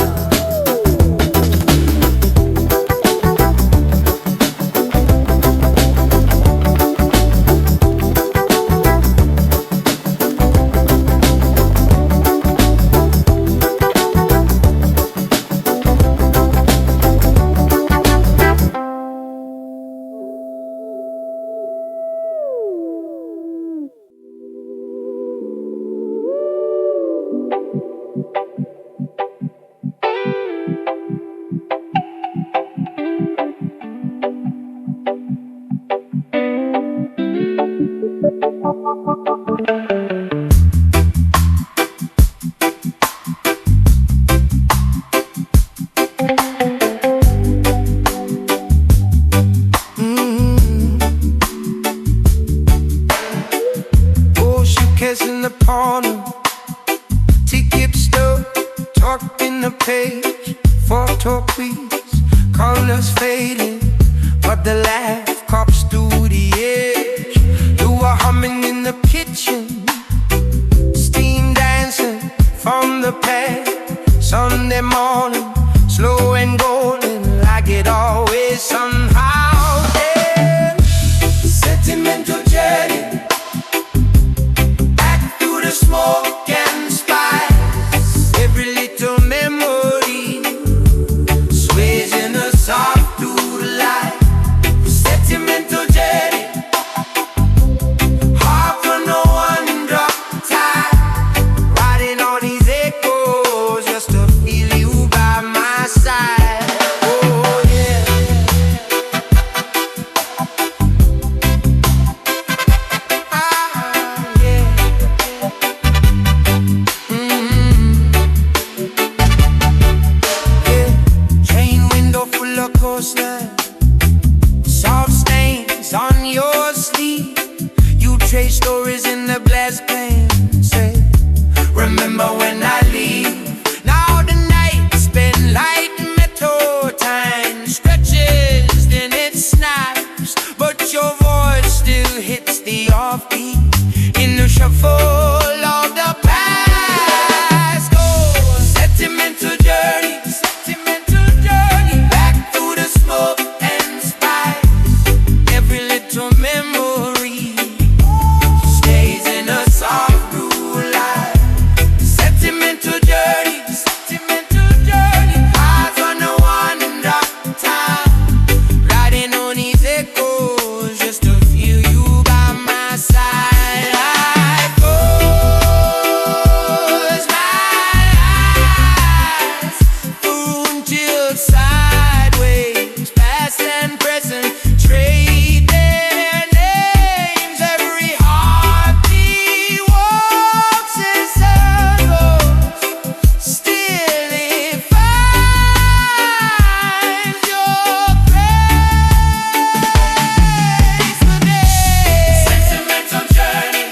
page, photo please. Colors fading, but the laugh cops through the edge. You were humming in the kitchen, steam dancing from the pad. Sunday morning, slow and golden, like it always somehow ends. Sentimental journey back through the smoke and spice. Every little memory sways in the soft blue light. Sentimental journey, heart for no one drop time. Riding on these echoes just to feel you by my side. Oh yeah. Ah yeah. Yeah. Train window full of coastline, soft stains on your sleeve. You trade stories in the glass pane. Say, remember when I leave? Now the night's been like metal. Time stretches, then it snaps, but your voice still hits the offbeat in the shuffle of the past. Oh, sentimental journey back through the smoke and spice. Every little memory stays in a soft blue light. Sentimental journey, eyes on the one and drop time. Riding on these echoes just to feel you by my side. I close my eyes through till sideways, past and present, trade their names. Every heartbeat walks in circles, still it finds your grace today. Sentimental journey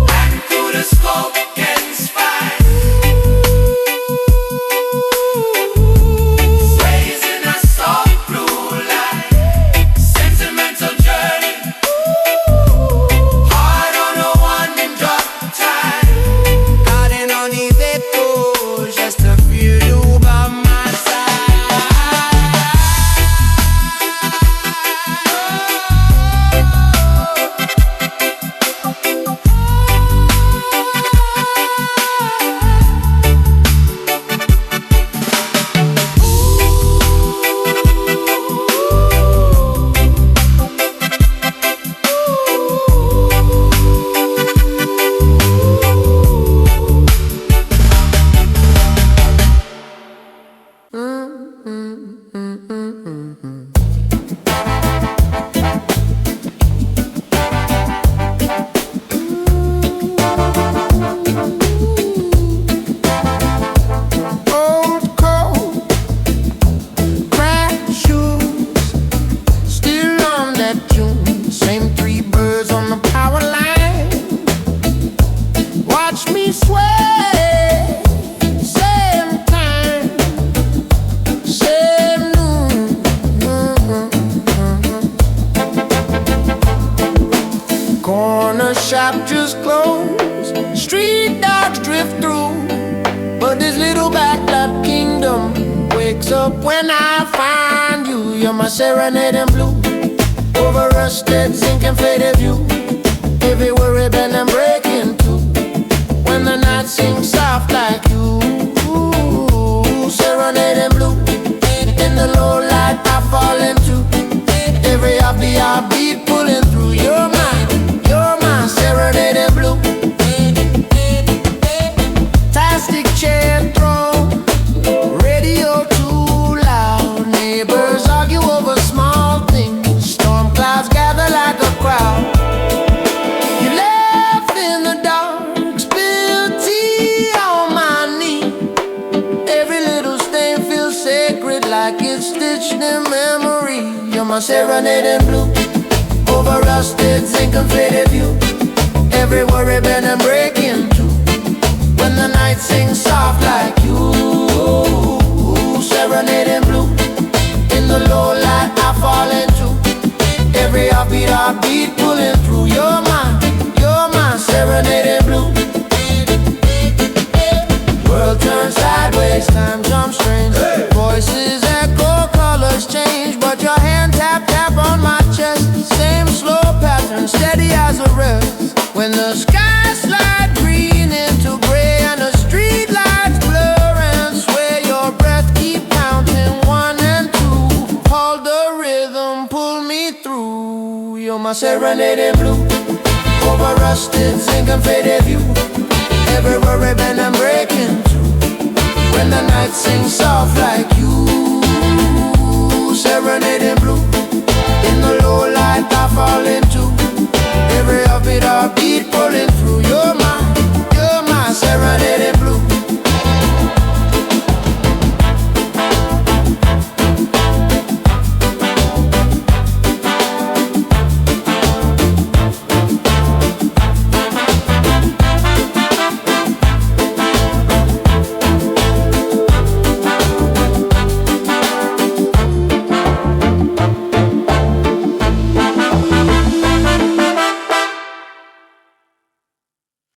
back through the smoke and spice. Sways in a soft blue light. Sentimental journey, heart on a one and drop time. Riding on these echoes just to feel you by my side. Old coat, cracked shoes, still on that tune. Same three birds on the power line. Watch me sway, same time, same noon. Corner shop just closed, street dogs drift through. But this little backlot kingdom wakes up when I find you. You're my serenading blue, over rusted zinc and faded view. Every worry bend and break into when the night sings soft like you. Serenading blue, in the low light I fall into every offbeat beat pulling through. You're my serenading blue. Plastic chair thrown, radio too loud. Neighbors argue over small things. Storm clouds gather like a crowd. You left in the dark, spilled tea on my knee. Every little stain feels sacred, like it's stitched in memory. You're my serenading blue, over rusted zinc and faded view. Every worry bend and break into when the night sings soft like you. heartbeat pulling through. You're my serenading blue. World turns sideways, time jumps strange. Voices echo, colors change, but your hand tap tap on my chest. Same slow pattern, steady as a rest. When the sky slide green into gray and the street lights blur and sway, your breath keep counting 1 and 2. Hold the rhythm, pull me through. You're my serenading blue. Over rusted zinc and faded view. Every worry bend and breaking through. When the night sings soft like you. Serenading blue. In the low light I fall into. Every heartbeat pulling